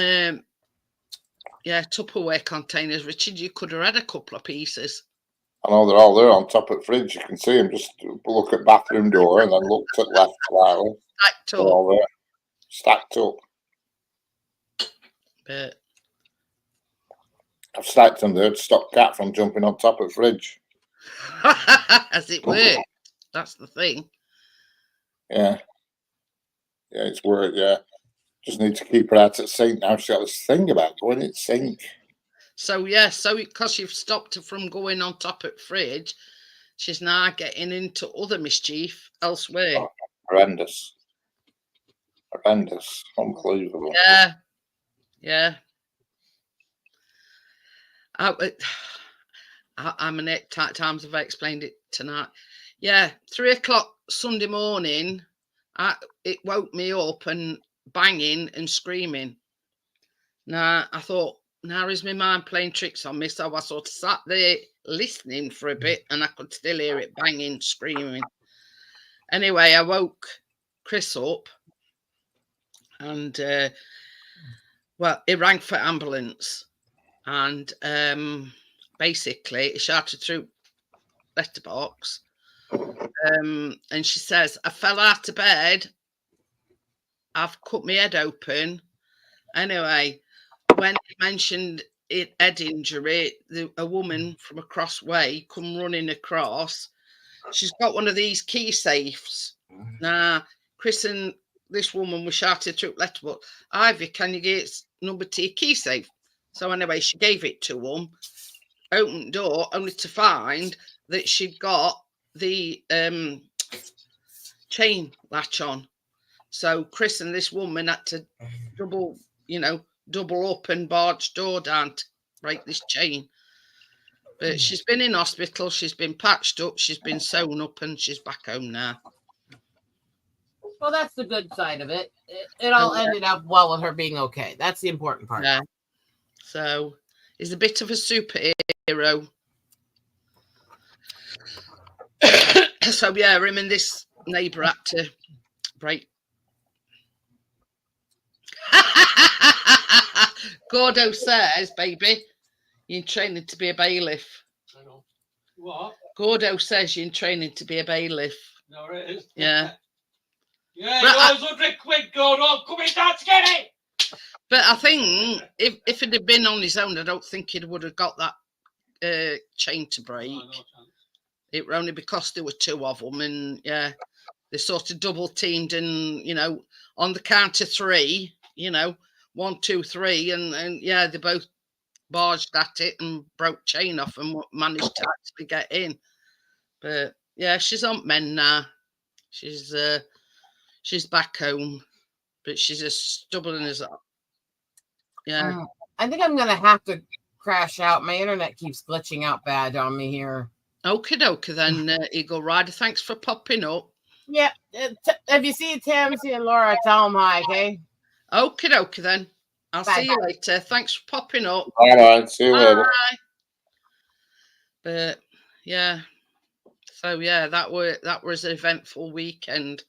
Tupperware containers, Richard, you could have had a couple of pieces. I know they're all there on top of the fridge. You can see them. Just look at bathroom door and then look to the left slightly. Stacked They're up. all there, stacked up. But I've stacked them there to stop cat from jumping on top of the fridge. as it worked, that's the thing. Yeah. Yeah, it's worked, yeah. Just need to keep her out at the sink now. She's got this thing about going in the sink. So yeah, so because you've stopped her from going on top of the fridge, she's now getting into other mischief elsewhere. Oh, horrendous. Horrendous. Unbelievable. Yeah, yeah. I'm an 8 times I've explained it tonight. Yeah, 3 o'clock Sunday morning, it woke me up and banging and screaming. Now I thought, now is my mind playing tricks on me? So I sort of sat there listening for a bit, and I could still hear it banging, screaming. Anyway, I woke Chris up, and well, he rang for ambulance, and basically he shouted through letterbox, and she says, I fell out of bed, I've cut my head open. Anyway, when he mentioned it, head injury, a woman from across way come running across. She's got one of these key safes. Now, Chris and this woman were shouted through letterbox, Ivy, can you get number T key safe? So anyway, she gave it to him, opened the door, only to find that she'd got the chain latch on. So Chris and this woman had to double up and barge door down to break this chain. But she's been in hospital, she's been patched up, she's been sewn up, and she's back home now. Well, that's the good side of it. It all ended up well with her being okay. That's the important part. Yeah. So he's a bit of a superhero. So yeah, him and this neighbour had to break. Gordo says, baby, you're in training to be a bailiff. I know. What? Gordo says you're in training to be a bailiff. No, it is. Yeah. Yeah, But you always 100 quid, Gordo. Come in, Dad, get it! But I think if it had been on his own, I don't think he would have got that chain to break. Oh, no chance. It were only because there were two of them, and yeah, they sort of double teamed, and on the count of three, 1, 2, 3, and yeah, they both barged at it and broke chain off and managed to actually get in. But yeah, she's on men now. She's back home, but she's as stubborn as yeah. I think I'm gonna have to crash out. My internet keeps glitching out bad on me here. Okie dokie then, Eagle Rider. Thanks for popping up. Yeah. If you see Tamsy and Laura, tell them hi, okay? Okie dokie then. I'll Bye. see you later. Thanks for popping up. All right, see you later. Bye. But yeah, so yeah, that was an eventful weekend,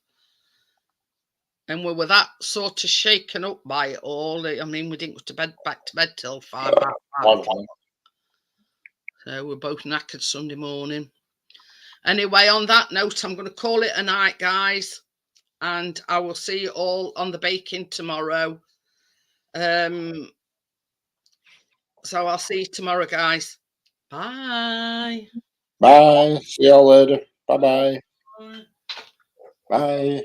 and we were that sort of shaken up by it all. I mean, we didn't go back to bed till 5 o'clock. So we're both knackered Sunday morning. Anyway, on that note, I'm going to call it a night, guys, and I will see you all on the baking tomorrow. So I'll see you tomorrow, guys. Bye. Bye. See y'all later. Bye-bye. Bye.